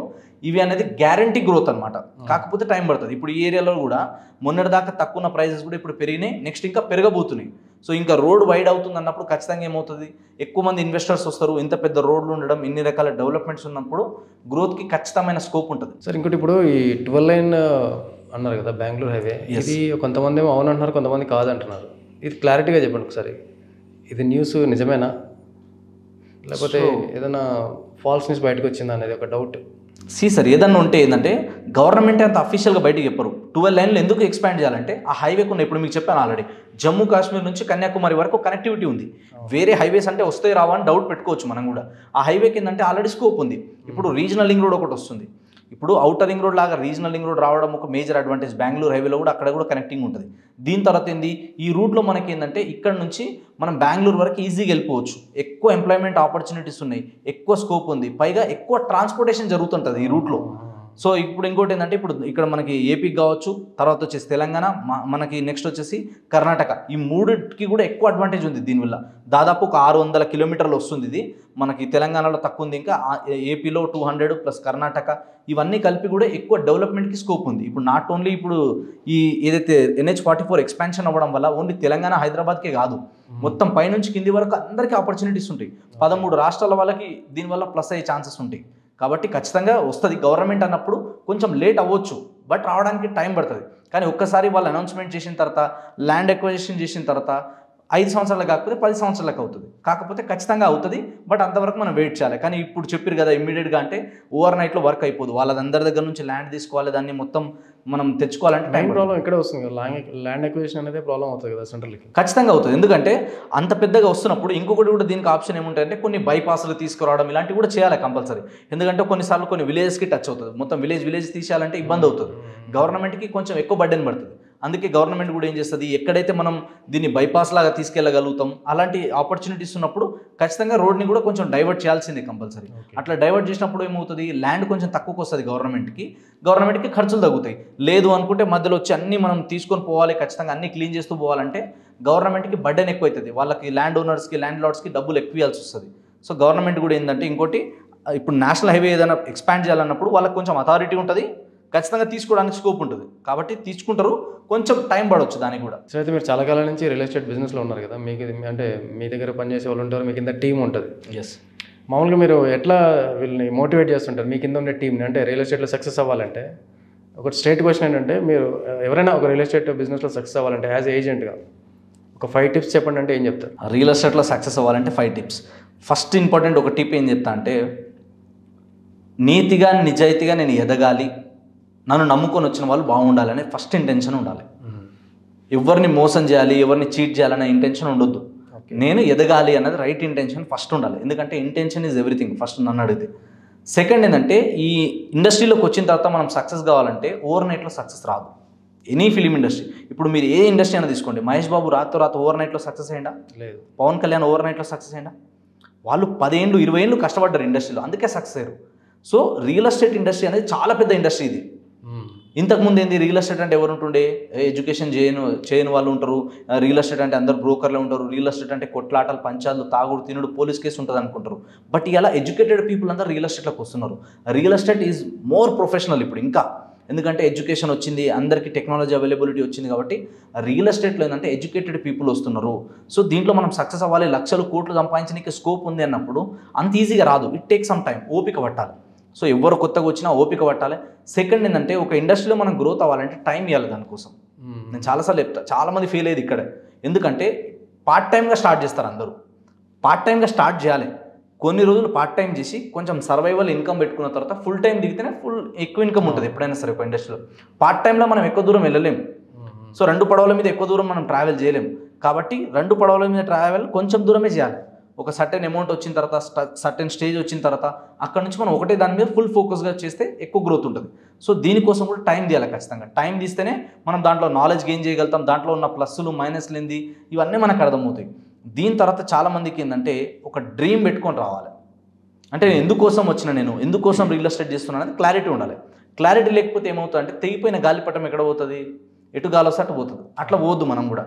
ఇవి అనేది గ్యారంటీ గ్రోత్ అనమాట. కాకపోతే టైం పడుతుంది. ఇప్పుడు ఈ ఏరియాలో కూడా మొన్నటిదాకా తక్కువ ఉన్న ప్రైజెస్ కూడా ఇప్పుడు పెరిగినాయి, నెక్స్ట్ ఇంకా పెరగబోతున్నాయి. సో ఇంకా రోడ్ వైడ్ అవుతుంది అన్నప్పుడు ఖచ్చితంగా ఏమవుతుంది, ఎక్కువ మంది ఇన్వెస్టర్స్ వస్తారు. ఇంత పెద్ద రోడ్లు ఉండడం, ఇన్ని రకాల డెవలప్మెంట్స్ ఉన్నప్పుడు గ్రోత్కి ఖచ్చితమైన స్కోప్ ఉంటుంది. సార్ ఇంకోటి ఇప్పుడు ఈ 12 lane అన్నారు కదా బెంగళూరు హైవే, ఇది కొంతమంది ఏమో అవును అంటున్నారు, కొంతమంది కాదంటున్నారు. ఇది క్లారిటీగా చెప్పండి ఒకసారి. ఇది న్యూస్ నిజమేనా లేకపోతే ఏదైనా ఫాల్స్ న్యూస్ బయటకు వచ్చిందా అనేది ఒక డౌట్. సార్ ఏదన్నా ఉంటే ఏంటంటే గవర్నమెంట్ అంత అఫీషియల్గా బయటకు చెప్పరు. 12 lanes ఎందుకు ఎక్స్పాండ్ చేయాలంటే ఆ హైవే కొన్ని ఇప్పుడు మీకు చెప్పాను ఆల్రెడీ, జమ్మూ కాశ్మీర్ నుంచి కన్యాకుమారి వరకు కనెక్టివిటీ ఉంది. వేరే హైవేస్ అంటే వస్తాయి రావా అని డౌట్ పెట్టుకోవచ్చు మనం కూడా. ఆ హైవేకి ఏంటంటే ఆల్రెడీ స్కోప్ ఉంది. ఇప్పుడు రీజనల్ లింక్ రోడ్ ఒకటి వస్తుంది. ఇప్పుడు అవుటర్ రింగ్ రోడ్ లాగా రీజనల్ రింగ్ రోడ్ రావడం ఒక మేజర్ అడ్వాంటేజ్. బెంగళూరు హైవేలో కూడా అక్కడ కూడా కనెక్టింగ్ ఉంటుంది. దీని తర్వాత ఏంది, ఈ రూట్లో మనకి ఏంటంటే ఇక్కడ నుంచి మనం బెంగళూరు వరకు ఈజీగా వెళ్ళిపోవచ్చు. ఎక్కువ ఎంప్లాయ్మెంట్ ఆపర్చునిటీస్ ఉన్నాయి, ఎక్కువ స్కోప్ ఉంది, పైగా ఎక్కువ ట్రాన్స్పోర్టేషన్ జరుగుతుంటుంది ఈ రూట్లో. సో ఇప్పుడు ఇంకోటి ఏంటంటే ఇప్పుడు ఇక్కడ మనకి ఏపీకి కావచ్చు, తర్వాత వచ్చేసి తెలంగాణ, మనకి నెక్స్ట్ వచ్చేసి కర్ణాటక, ఈ మూడిటికి కూడా ఎక్కువ అడ్వాంటేజ్ ఉంది దీనివల్ల. దాదాపు ఒక 600 kilometers వస్తుంది ఇది. మనకి తెలంగాణలో తక్కువ ఉంది, ఇంకా ఏపీలో 200 ప్లస్ కర్ణాటక, ఇవన్నీ కలిపి కూడా ఎక్కువ డెవలప్మెంట్కి స్కోప్ ఉంది. ఇప్పుడు నాట్ ఓన్లీ ఇప్పుడు ఈ ఏదైతే NH-44 ఎక్స్పాన్షన్ అవ్వడం వల్ల ఓన్లీ తెలంగాణ హైదరాబాద్కే కాదు, మొత్తం పైనుంచి కింది వరకు అందరికీ ఆపర్చునిటీస్ ఉంటాయి. 13 రాష్ట్రాల వాళ్ళకి దీనివల్ల ప్లస్ అయ్యే ఛాన్సెస్ ఉంటాయి. కాబట్టి ఖచ్చితంగా వస్తుంది. గవర్నమెంట్ అన్నప్పుడు కొంచెం లేట్ అవ్వచ్చు, బట్ రావడానికి టైం పడుతుంది. కానీ ఒక్కసారి వాళ్ళు అనౌన్స్మెంట్ చేసిన తర్వాత, ల్యాండ్ ఎక్విజిషన్ చేసిన తర్వాత 5 సంవత్సరాలకు కాకపోతే 10 సంవత్సరాలకు అవుతుంది. కాకపోతే ఖచ్చితంగా అవుతుంది, బట్ అంతవరకు మనం వెయిట్ చేయాలి. కానీ ఇప్పుడు చెప్పారు కదా ఇమ్మీడియట్గా అంటే ఓవర్ నైట్లో వర్క్ అయిపోదు. వాళ్ళందరి దగ్గర నుంచి ల్యాండ్ తీసుకోవాలి, దాన్ని మొత్తం మనం తెచ్చుకోవాలంటే టైం ప్రాబ్లం ఇక్కడ వస్తుంది. ల్యాండ్ ఎక్విజిషన్ అనేది ప్రాబ్లం అవుతుంది కదా సెంట్రల్కి. ఖచ్చితంగా అవుతుంది. ఎందుకంటే అంత పెద్దగా వస్తున్నప్పుడు ఇంకొకటి కూడా దీనికి ఆప్షన్ ఏముంటాయంటే కొన్ని బైపాస్లు తీసుకురావడం ఇలాంటివి కూడా చేయాలి కంపల్సరీ. ఎందుకంటే కొన్నిసార్లు కొన్ని విలేజెస్కి టచ్ అవుతుంది. మొత్తం విలేజ్ తీసేయాలంటే ఇబ్బంది అవుతుంది. గవర్నమెంట్కి కొంచెం ఎక్కువ బర్డెన్ పడుతుంది. అందుకే గవర్నమెంట్ కూడా ఏం చేస్తుంది, ఎక్కడైతే మనం దీన్ని బైపాస్ లాగా తీసుకెళ్ళగలుగుతాం అలాంటి ఆపర్చునిటీస్ ఉన్నప్పుడు ఖచ్చితంగా రోడ్ని కూడా కొంచెం డైవర్ట్ చేయాల్సిందే కంపల్సరీ. అట్లా డైవర్ట్ చేసినప్పుడు ఏమవుతుంది, ల్యాండ్ కొంచెం తక్కువకి వస్తుంది గవర్నమెంట్కి ఖర్చులు తగ్గుతాయి. లేదు అనుకుంటే మధ్యలో వచ్చి అన్నీ మనం తీసుకొని పోవాలి, ఖచ్చితంగా అన్నీ క్లీన్ చేస్తూ పోవాలంటే గవర్నమెంట్కి బర్డెన్ ఎక్కువ అవుతుంది. వాళ్ళకి ల్యాండ్ ఓనర్స్కి, ల్యాండ్ లార్డ్స్కి డబ్బులు ఎక్కువ ఇవ్వాల్సి వస్తుంది. సో గవర్నమెంట్ కూడా ఏంటంటే ఇంకోటి, ఇప్పుడు నేషనల్ హైవే ఏదైనా ఎక్స్పాండ్ చేయాలన్నప్పుడు వాళ్ళకి కొంచెం అథారిటీ ఉంటుంది, ఖచ్చితంగా తీసుకోవడానికి స్కోప్ ఉంటుంది. కాబట్టి తీసుకుంటారు, కొంచెం టైం పడవచ్చు దానికి కూడా. సో అయితే మీరు చాలా కాలం నుంచి రియల్ ఎస్టేట్ బిజినెస్లో ఉన్నారు కదా, మీకు అంటే మీ దగ్గర పనిచేసే వాళ్ళు ఉంటారు, మీ కింద టీం ఉంటుంది. ఎస్. మామూలుగా మీరు ఎట్లా వీళ్ళని మోటివేట్ చేస్తుంటారు మీ కింద ఉండే టీంని? అంటే రియల్ ఎస్టేట్లో సక్సెస్ అవ్వాలంటే ఒక స్ట్రైట్ క్వశ్చన్ ఏంటంటే, మీరు ఎవరైనా ఒక రియల్ ఎస్టేట్ బిజినెస్లో సక్సెస్ అవ్వాలంటే యాజ్ ఏజెంట్గా ఒక 5 tips చెప్పండి అంటే ఏం చెప్తారు? రియల్ ఎస్టేట్లో సక్సెస్ అవ్వాలంటే 5 tips. ఫస్ట్ ఇంపార్టెంట్ ఒక టిప్ ఏం చెప్తా అంటే, నీతిగా నిజాయితీగా నేను ఎదగాలి, నన్ను నమ్ముకొని వచ్చిన వాళ్ళు బాగుండాలనే ఫస్ట్ ఇంటెన్షన్ ఉండాలి. ఎవరిని మోసం చేయాలి, ఎవరిని చీట్ చేయాలనే ఇంటెన్షన్ ఉండొద్దు. నేను ఎదగాలి అన్నది రైట్ ఇంటెన్షన్ ఫస్ట్ ఉండాలి. ఎందుకంటే ఇంటెన్షన్ ఈజ్ ఎవ్రీథింగ్ ఫస్ట్ నన్ను అడిగితే. సెకండ్ ఏంటంటే, ఈ ఇండస్ట్రీలోకి వచ్చిన తర్వాత మనం సక్సెస్ కావాలంటే ఓవర్ నైట్లో సక్సెస్ రాదు. ఎనీ ఫిలిం ఇండస్ట్రీ, ఇప్పుడు మీరు ఏ ఇండస్ట్రీ అయినా తీసుకోండి, మహేష్ బాబు రాత్రి ఓవర్ నైట్లో సక్సెస్ అయ్యిందా? లేదు. పవన్ కళ్యాణ్ ఓవర్ నైట్లో సక్సెస్ అయ్యిందా? వాళ్ళు 10 ఏళ్ళు 20 ఏళ్ళు కష్టపడ్డారు ఇండస్ట్రీలో, అందుకే సక్సెస్ అయ్యారు. సో రియల్ ఎస్టేట్ ఇండస్ట్రీ అనేది చాలా పెద్ద ఇండస్ట్రీ ఇది. ఇంతకుముందు ఏంది, రియల్ ఎస్టేట్ అంటే ఎవరు ఉంటుండే, ఎడ్యుకేషన్ చేయని వాళ్ళు ఉంటారు. రియల్ ఎస్టేట్ అంటే అందరు బ్రోకర్లే ఉంటారు. రియల్ ఎస్టేట్ అంటే కొట్లాటలు, పంచాలు, తాగుడు, తినుడు, పోలీస్ కేసు ఉంటుంది అనుకుంటారు. బట్ ఇలా ఎడ్యుకేటెడ్ పీపుల్ అందరూ రియల్ ఎస్టేట్లోకి వస్తున్నారు. Real estate is more professional ఇప్పుడు ఇంకా, ఎందుకంటే ఎడ్యుకేషన్ వచ్చింది, అందరికీ టెక్నాలజీ అవైలబిలిటీ వచ్చింది. కాబట్టి రియల్ ఎస్టేట్లో ఏంటంటే ఎడ్యుకేటెడ్ పీపుల్ వస్తున్నారు. సో దీంట్లో మనం సక్సెస్ అవ్వాలి, లక్షలు కోట్లు సంపాదించడానికి స్కోప్ ఉంది అన్నప్పుడు అంత ఈజీగా రాదు. ఇట్ టేక్ సమ్ టైం, ఓపిక పట్టాలి. సో ఎవరు కొత్తగా వచ్చినా ఓపిక పట్టాలి. సెకండ్ ఏంటంటే, ఒక ఇండస్ట్రీలో మనం గ్రోత్ అవ్వాలంటే టైం ఇవ్వాలి దానికోసం. నేను చాలాసార్లు చెప్తాను, చాలామంది ఫెయిల్ అయ్యేది ఇక్కడే. ఎందుకంటే పార్ట్ టైంగా స్టార్ట్ చేస్తారు అందరూ. పార్ట్ టైంగా స్టార్ట్ చేయాలి, కొన్ని రోజులు పార్ట్ టైం చేసి కొంచెం సర్వైవల్ ఇన్కమ్ పెట్టుకున్న తర్వాత ఫుల్ టైం దిగితేనే ఎక్కువ ఇన్కమ్ ఉంటుంది ఎప్పుడైనా సరే ఒక ఇండస్ట్రీలో. పార్ట్ టైంలో మనం ఎక్కువ దూరం వెళ్ళలేము. సో 2 పడవల మీద ఎక్కువ దూరం మనం ట్రావెల్ చేయలేము. కాబట్టి 2 పడవల మీద ట్రావెల్ కొంచెం దూరమే చేయాలి. ఒక సర్టెన్ అమౌంట్ వచ్చిన తర్వాత, సర్టెన్ స్టేజ్ వచ్చిన తర్వాత అక్కడ నుంచి మనం ఒకటే దాని మీద ఫుల్ ఫోకస్గా చేస్తే ఎక్కువ గ్రోత్ ఉంటుంది. సో దీనికోసం కూడా టైం తీయాలి ఖచ్చితంగా. టైం తీస్తేనే మనం దాంట్లో నాలెడ్జ్ గెయిన్ చేయగలుగుతాం. దాంట్లో ఉన్న ప్లస్లు మైనస్లు ఏంది ఇవన్నీ మనకు అర్థమవుతాయి. దీని తర్వాత చాలామందికి ఏంటంటే ఒక డ్రీమ్ పెట్టుకొని రావాలి. అంటే ఎందుకోసం వచ్చిన నేను ఎందుకోసం రియల్ ఎస్టేట్ చేస్తున్నాను అనేది క్లారిటీ ఉండాలి. క్లారిటీ లేకపోతే ఏమవుతుంది అంటే తెగిపోయిన గాలిపటం ఎక్కడ పోతుంది, ఎటు గాలి వస్తే అటు పోతుంది. అట్లా పోవద్దు మనం కూడా.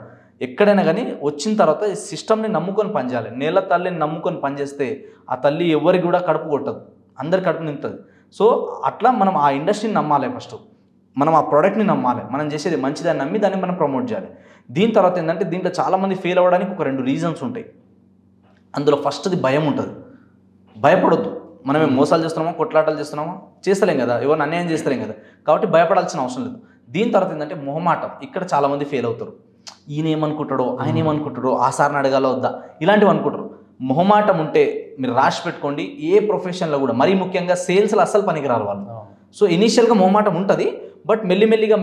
ఎక్కడైనా కానీ వచ్చిన తర్వాత ఈ సిస్టమ్ని నమ్ముకొని పనిచేయాలి. నేల తల్లిని నమ్ముకొని పనిచేస్తే ఆ తల్లి ఎవరికి కూడా కడుపు కొట్టదు, అందరి కడుపు నింపుతుంది. సో అట్లా మనం ఆ ఇండస్ట్రీని నమ్మాలి. ఫస్ట్ మనం ఆ ప్రోడక్ట్ని నమ్మాలి, మనం చేసేది మంచిదని నమ్మి దాన్ని మనం ప్రమోట్ చేయాలి. దీని తర్వాత ఏంటంటే దీంట్లో చాలామంది ఫెయిల్ అవ్వడానికి ఒక 2 రీజన్స్ ఉంటాయి. అందులో ఫస్ట్ది భయం ఉంటుంది. భయపడొద్దు. మనమే మోసాలు చేస్తున్నామా, కొట్లాటలు చేస్తున్నామా, చేస్తలేం కదా, ఎవరిని అన్యాయం చేస్తలేం కదా, కాబట్టి భయపడాల్సిన అవసరం లేదు. దీని తర్వాత ఏంటంటే మొహమాటం. ఇక్కడ చాలామంది ఫెయిల్ అవుతారు. ఈయన ఏమనుకుంటాడో, ఆయన ఏమనుకుంటాడో, ఆ సార్ని అడగాలో వద్దా, ఇలాంటివి అనుకుంటారు. మొహమాటం ఉంటే మీరు రాసి పెట్టుకోండి, ఏ ప్రొఫెషన్లో కూడా, మరీ ముఖ్యంగా సేల్స్లో అస్సలు పనికిరారు వాళ్ళు. సో ఇనీషియల్గా మొహమాటం ఉంటుంది, బట్ మెల్లిమెల్లిగా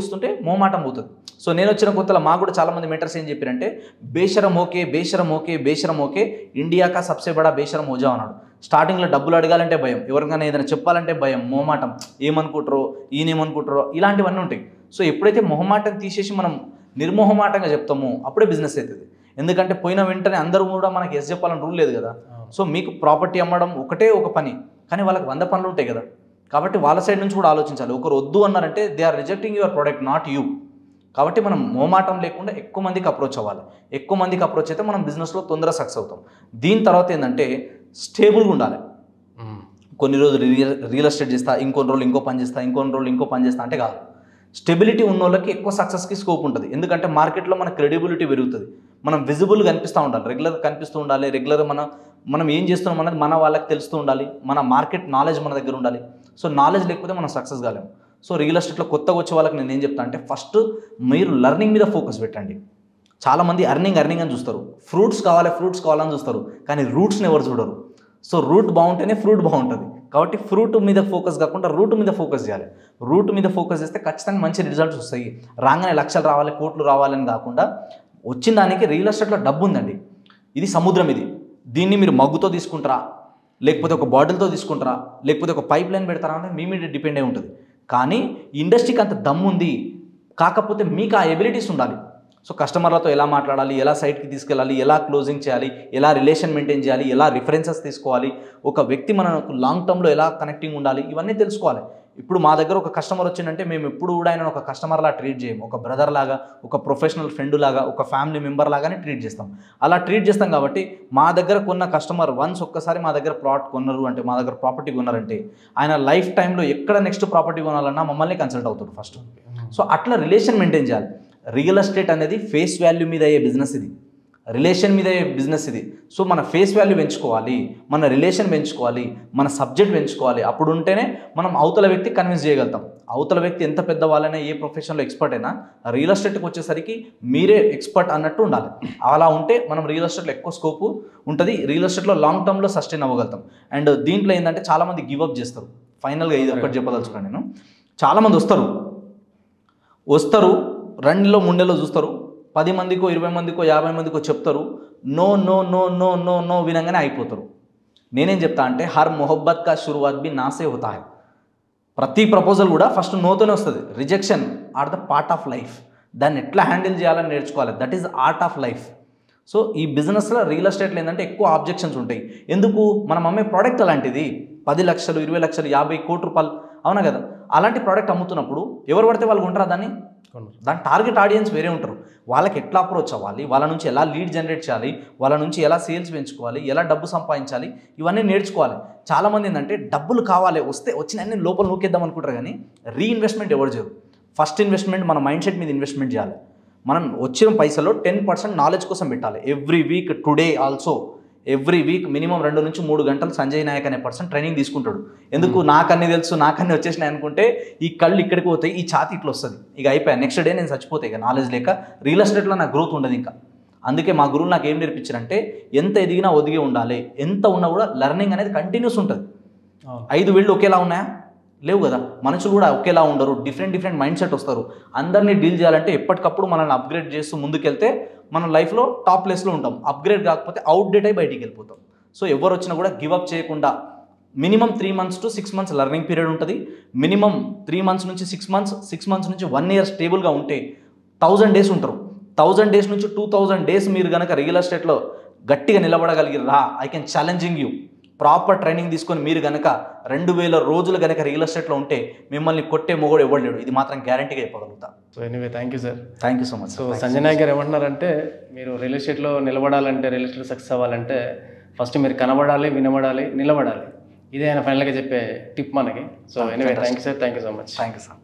వస్తుంటే మొహమాటం పోతుంది. సో నేను వచ్చిన కొత్తలో మాకు కూడా చాలామంది మెంటర్స్ ఏం చెప్పారంటే బేషరం ఓకే, బేషరం ఓకే, బేషరం ఓకే, ఇండియాకా సబ్సే బడా బేషరం హోజా అన్నాడు. స్టార్టింగ్లో డబ్బులు అడగాలంటే భయం, ఎవరికైనా ఏదైనా చెప్పాలంటే భయం, మొహమాటం, ఏమనుకుంటారో, ఈయన ఏమనుకుంటారో, ఇలాంటివన్నీ ఉంటాయి. సో ఎప్పుడైతే మొహమాటం తీసేసి మనం నిర్మోహమాటంగా చెప్తామో అప్పుడే బిజినెస్ అవుతుంది. ఎందుకంటే పోయిన వెంటనే అందరూ కూడా మనకి ఎస్ చెప్పాలని రూల్ లేదు కదా. సో మీకు ప్రాపర్టీ అమ్మడం ఒకటే ఒక పని, కానీ వాళ్ళకి 100 పనులు ఉంటాయి కదా. కాబట్టి వాళ్ళ సైడ్ నుంచి కూడా ఆలోచించాలి. ఒకరు వద్దు అన్నారంటే they are rejecting your product, not you. కాబట్టి మనం మొహమాటం లేకుండా ఎక్కువ మందికి అప్రోచ్ అవ్వాలి. ఎక్కువ మందికి అప్రోచ్ అయితే మనం బిజినెస్లో తొందరగా సక్సెస్ అవుతాం. దీని తర్వాత ఏంటంటే స్టేబుల్గా ఉండాలి. కొన్ని రోజులు రియల్ ఎస్టేట్ చేస్తా, ఇంకొన్ని రోజులు ఇంకో పని చేస్తా, ఇంకొన్ని రోజులు ఇంకో పని చేస్తా అంటే కాదు. స్టెబిలిటీ ఉన్న వాళ్ళకి ఎక్కువ సక్సెస్కి స్కోప్ ఉంటుంది. ఎందుకంటే మార్కెట్లో మన క్రెడిబిలిటీ పెరుగుతుంది. మనం విజిబుల్గా కనిపిస్తూ ఉండాలి, రెగ్యులర్గా కనిపిస్తూ ఉండాలి. రెగ్యులర్గా మనం ఏం చేస్తున్నాం అనేది మన వాళ్ళకి తెలుస్తూ ఉండాలి. మన మార్కెట్ నాలెడ్జ్ మన దగ్గర ఉండాలి. సో నాలెడ్జ్ లేకపోతే మనం సక్సెస్ కాలేము. సో రియల్ ఎస్టేట్లో కొత్తగా వచ్చే వాళ్ళకి నేను ఏం చెప్తాను అంటే ఫస్ట్ మీరు లెర్నింగ్ మీద ఫోకస్ పెట్టండి. చాలామంది అర్నింగ్ అని చూస్తారు, ఫ్రూట్స్ కావాలని చూస్తారు, కానీ రూట్స్ని ఎవరు చూడరు. సో రూట్ బాగుంటేనే ఫ్రూట్ బాగుంటుంది. కాబట్టి ఫ్రూట్ మీద ఫోకస్ కాకుండా రూట్ మీద ఫోకస్ చేయాలి. రూట్ మీద ఫోకస్ చేస్తే ఖచ్చితంగా మంచి రిజల్ట్స్ వస్తాయి. రాగానే లక్షలు రావాలి, కోట్లు రావాలని కాకుండా వచ్చిన దానికి రియల్ ఎస్టేట్లో డబ్బు ఉందండి. ఇది సముద్రం. దీన్ని మీరు మగ్గుతో తీసుకుంటారా, లేకపోతే ఒక బాటిల్తో తీసుకుంటారా, లేకపోతే ఒక పైప్ లైన్ పెడతారా అంటే మీ మీద డిపెండ్ అయి ఉంటుంది. కానీ ఇండస్ట్రీకి అంత దమ్ము ఉంది, కాకపోతే మీకు ఆ ఎబిలిటీస్ ఉండాలి. సో కస్టమర్లతో ఎలా మాట్లాడాలి, ఎలా సైట్కి తీసుకెళ్ళాలి, ఎలా క్లోజింగ్ చేయాలి, ఎలా రిలేషన్ మెయింటైన్ చేయాలి, ఎలా రిఫరెన్సెస్ తీసుకోవాలి, ఒక వ్యక్తి మనకు లాంగ్ టర్మ్లో ఎలా కనెక్టింగ్ ఉండాలి, ఇవన్నీ తెలుసుకోవాలి. ఇప్పుడు మా దగ్గర ఒక కస్టమర్ వచ్చిందంటే మేము ఎప్పుడు కూడా ఆయన ఒక కస్టమర్లా ట్రీట్ చేయము. ఒక బ్రదర్ లాగా, ఒక ప్రొఫెషనల్ ఫ్రెండ్ లాగా, ఒక ఫ్యామిలీ మెంబర్ లాగానే ట్రీట్ చేస్తాం. అలా ట్రీట్ చేస్తాం కాబట్టి మా దగ్గర కొన్న కస్టమర్ వన్స్ ఒక్కసారి మా దగ్గర ప్లాట్ కొన్నారు అంటే, మా దగ్గర ప్రాపర్టీ కొన్నారంటే ఆయన లైఫ్ టైంలో ఎక్కడ నెక్స్ట్ ప్రాపర్టీ కొనాలన్నా మమ్మల్ని కన్సల్ట్ అవుతాడు ఫస్ట్. సో అట్లా రిలేషన్ మెయింటైన్ చేయాలి. రియల్ ఎస్టేట్ అనేది ఫేస్ వాల్యూ మీద అయ్యే బిజినెస్, ఇది రిలేషన్ మీద అయ్యే బిజినెస్ ఇది. సో మన ఫేస్ వాల్యూ పెంచుకోవాలి, మన రిలేషన్ పెంచుకోవాలి, మన సబ్జెక్ట్ పెంచుకోవాలి. అప్పుడు ఉంటేనే మనం అవతల వ్యక్తి కన్విన్స్ చేయగలుగుతాం. అవతల వ్యక్తి ఎంత పెద్ద వాళ్ళైనా, ఏ ప్రొఫెషన్లో ఎక్స్పర్ట్ అయినా రియల్ ఎస్టేట్కి వచ్చేసరికి మీరే ఎక్స్పర్ట్ అన్నట్టు ఉండాలి. అలా ఉంటే మనం రియల్ ఎస్టేట్లో ఎక్కువ స్కోప్ ఉంటుంది. రియల్ ఎస్టేట్లో లాంగ్ టర్మ్లో సస్టైన్ అవ్వగలుగుతాం. అండ్ దీంట్లో ఏంటంటే చాలామంది గివప్ చేస్తారు. ఫైనల్గా ఇది ఒకటి చెప్పదలుచుకున్నాను నేను. చాలామంది వస్తారు 2 3 నెలలు చూస్తారు, 10 మందికో 20 మందికో 50 మందికో చెప్తారు, no no no no no no వినంగానే అయిపోతారు. నేనేం చెప్తా అంటే హర్ మొహబ్బత్ కా షురువాత్ బి నాసే హోతా హై. ప్రతి ప్రపోజల్ కూడా ఫస్ట్ నోతోనే వస్తుంది. Rejection are the part of life. దాన్ని ఎట్లా హ్యాండిల్ చేయాలని నేర్చుకోవాలి. That is art of life. So ఈ బిజినెస్లో రియల్ ఎస్టేట్లో ఏంటంటే ఎక్కువ ఆబ్జెక్షన్స్ ఉంటాయి. ఎందుకు? మనం అమ్మే ప్రోడక్ట్ అలాంటిది. 10 లక్షలు, 20 లక్షలు, 50 కోట్ల రూపాయలు, అవునా కదా? అలాంటి ప్రోడక్ట్ అమ్ముతున్నప్పుడు ఎవరు పడితే వాళ్ళు కొంటారా దాన్ని? దాని టార్గెట్ ఆడియన్స్ వేరే ఉంటారు. వాళ్ళకి ఎట్లా అప్రోచ్ అవ్వాలి, వాళ్ళ నుంచి ఎలా లీడ్ జనరేట్ చేయాలి, వాళ్ళ నుంచి ఎలా సేల్స్ పెంచుకోవాలి, ఎలా డబ్బు సంపాదించాలి, ఇవన్నీ నేర్చుకోవాలి. చాలామంది ఏంటంటే డబ్బులు కావాలి, వచ్చిన అన్ని లోపల నూకేద్దాం అనుకుంటారు, కానీ రీఇన్వెస్ట్మెంట్ ఎవరు చేయరు. ఫస్ట్ ఇన్వెస్ట్మెంట్ మన మైండ్ సెట్ మీద ఇన్వెస్ట్మెంట్ చేయాలి. మనం వచ్చిన పైసలో 10% నాలెడ్జ్ కోసం పెట్టాలి. Every week, today also every week minimum 2 నుంచి 3 గంటలు సంజయ్ నాయక్ అనే పర్సన్ ట్రైనింగ్ తీసుకుంటాడు. ఎందుకు? నాకన్నీ తెలుసు, నాకన్నీ వచ్చేసినాయి అనుకుంటే ఈ కళ్ళు ఇక్కడికి పోతాయి, ఈ ఛాతి ఇట్లా వస్తుంది, ఇక అయిపోయా, నెక్స్ట్ డే నేను చచ్చిపోతాయి. ఇక నాలెడ్జ్ లేక రియల్ ఎస్టేట్లో నాకు గ్రోత్ ఉండదు ఇంకా. అందుకే మా గురువులు నాకు ఏం నేర్పించారంటే ఎంత ఎదిగినా ఒదిగి ఉండాలి. ఎంత ఉన్నా కూడా లెర్నింగ్ అనేది కంటిన్యూస్ ఉంటుంది. 5 వేళ్ళు ఒకేలా ఉన్నాయా? లేవు కదా. మనుషులు కూడా ఒకేలా ఉండరు, డిఫరెంట్ మైండ్ సెట్ వస్తారు. అందరినీ డీల్ చేయాలంటే ఎప్పటికప్పుడు మనల్ని అప్గ్రేడ్ చేస్తూ ముందుకెళ్తే మనం లైఫ్లో టాప్ ప్లేస్లో ఉంటాం. అప్గ్రేడ్ కాకపోతే అవుట్డేట్ అయి బయటికి వెళ్ళిపోతాం. సో ఎవరు వచ్చినా కూడా గివప్ చేయకుండా minimum 3 months to 6 months learning period ఉంటుంది. మినిమం 3 months నుంచి 6 months, 6 months నుంచి 1 year స్టేబుల్గా ఉంటే 1000 days ఉంటారు. 1000 days నుంచి 2000 days మీరు కనుక రియల్ ఎస్టేట్లో గట్టిగా నిలబడగలిగిరా, I can challenging you. Proper training తీసుకొని మీరు కనుక 2000 రోజులు కనుక రియల్ ఎస్టేట్లో ఉంటే మిమ్మల్ని కొట్టే మొగోడు ఎవడు లేడు. ఇది మాత్రం గ్యారంటీగా చెప్పగలుగుతా. So anyway thank you sir. Thank you so much. So Sanjay Nayak గారు ఏమంటున్నారంటే మీరు రియల్ ఎస్టేట్లో నిలబడాలంటే, రియల్ ఎస్టేట్ సక్సెస్ అవ్వాలంటే ఫస్ట్ మీరు కనబడాలి, వినబడాలి, నిలబడాలి. ఇదే ఆయన ఫైనల్గా చెప్పే టిప్ మనకి. So anyway thank you sir. Thank you so much. Thank you sir.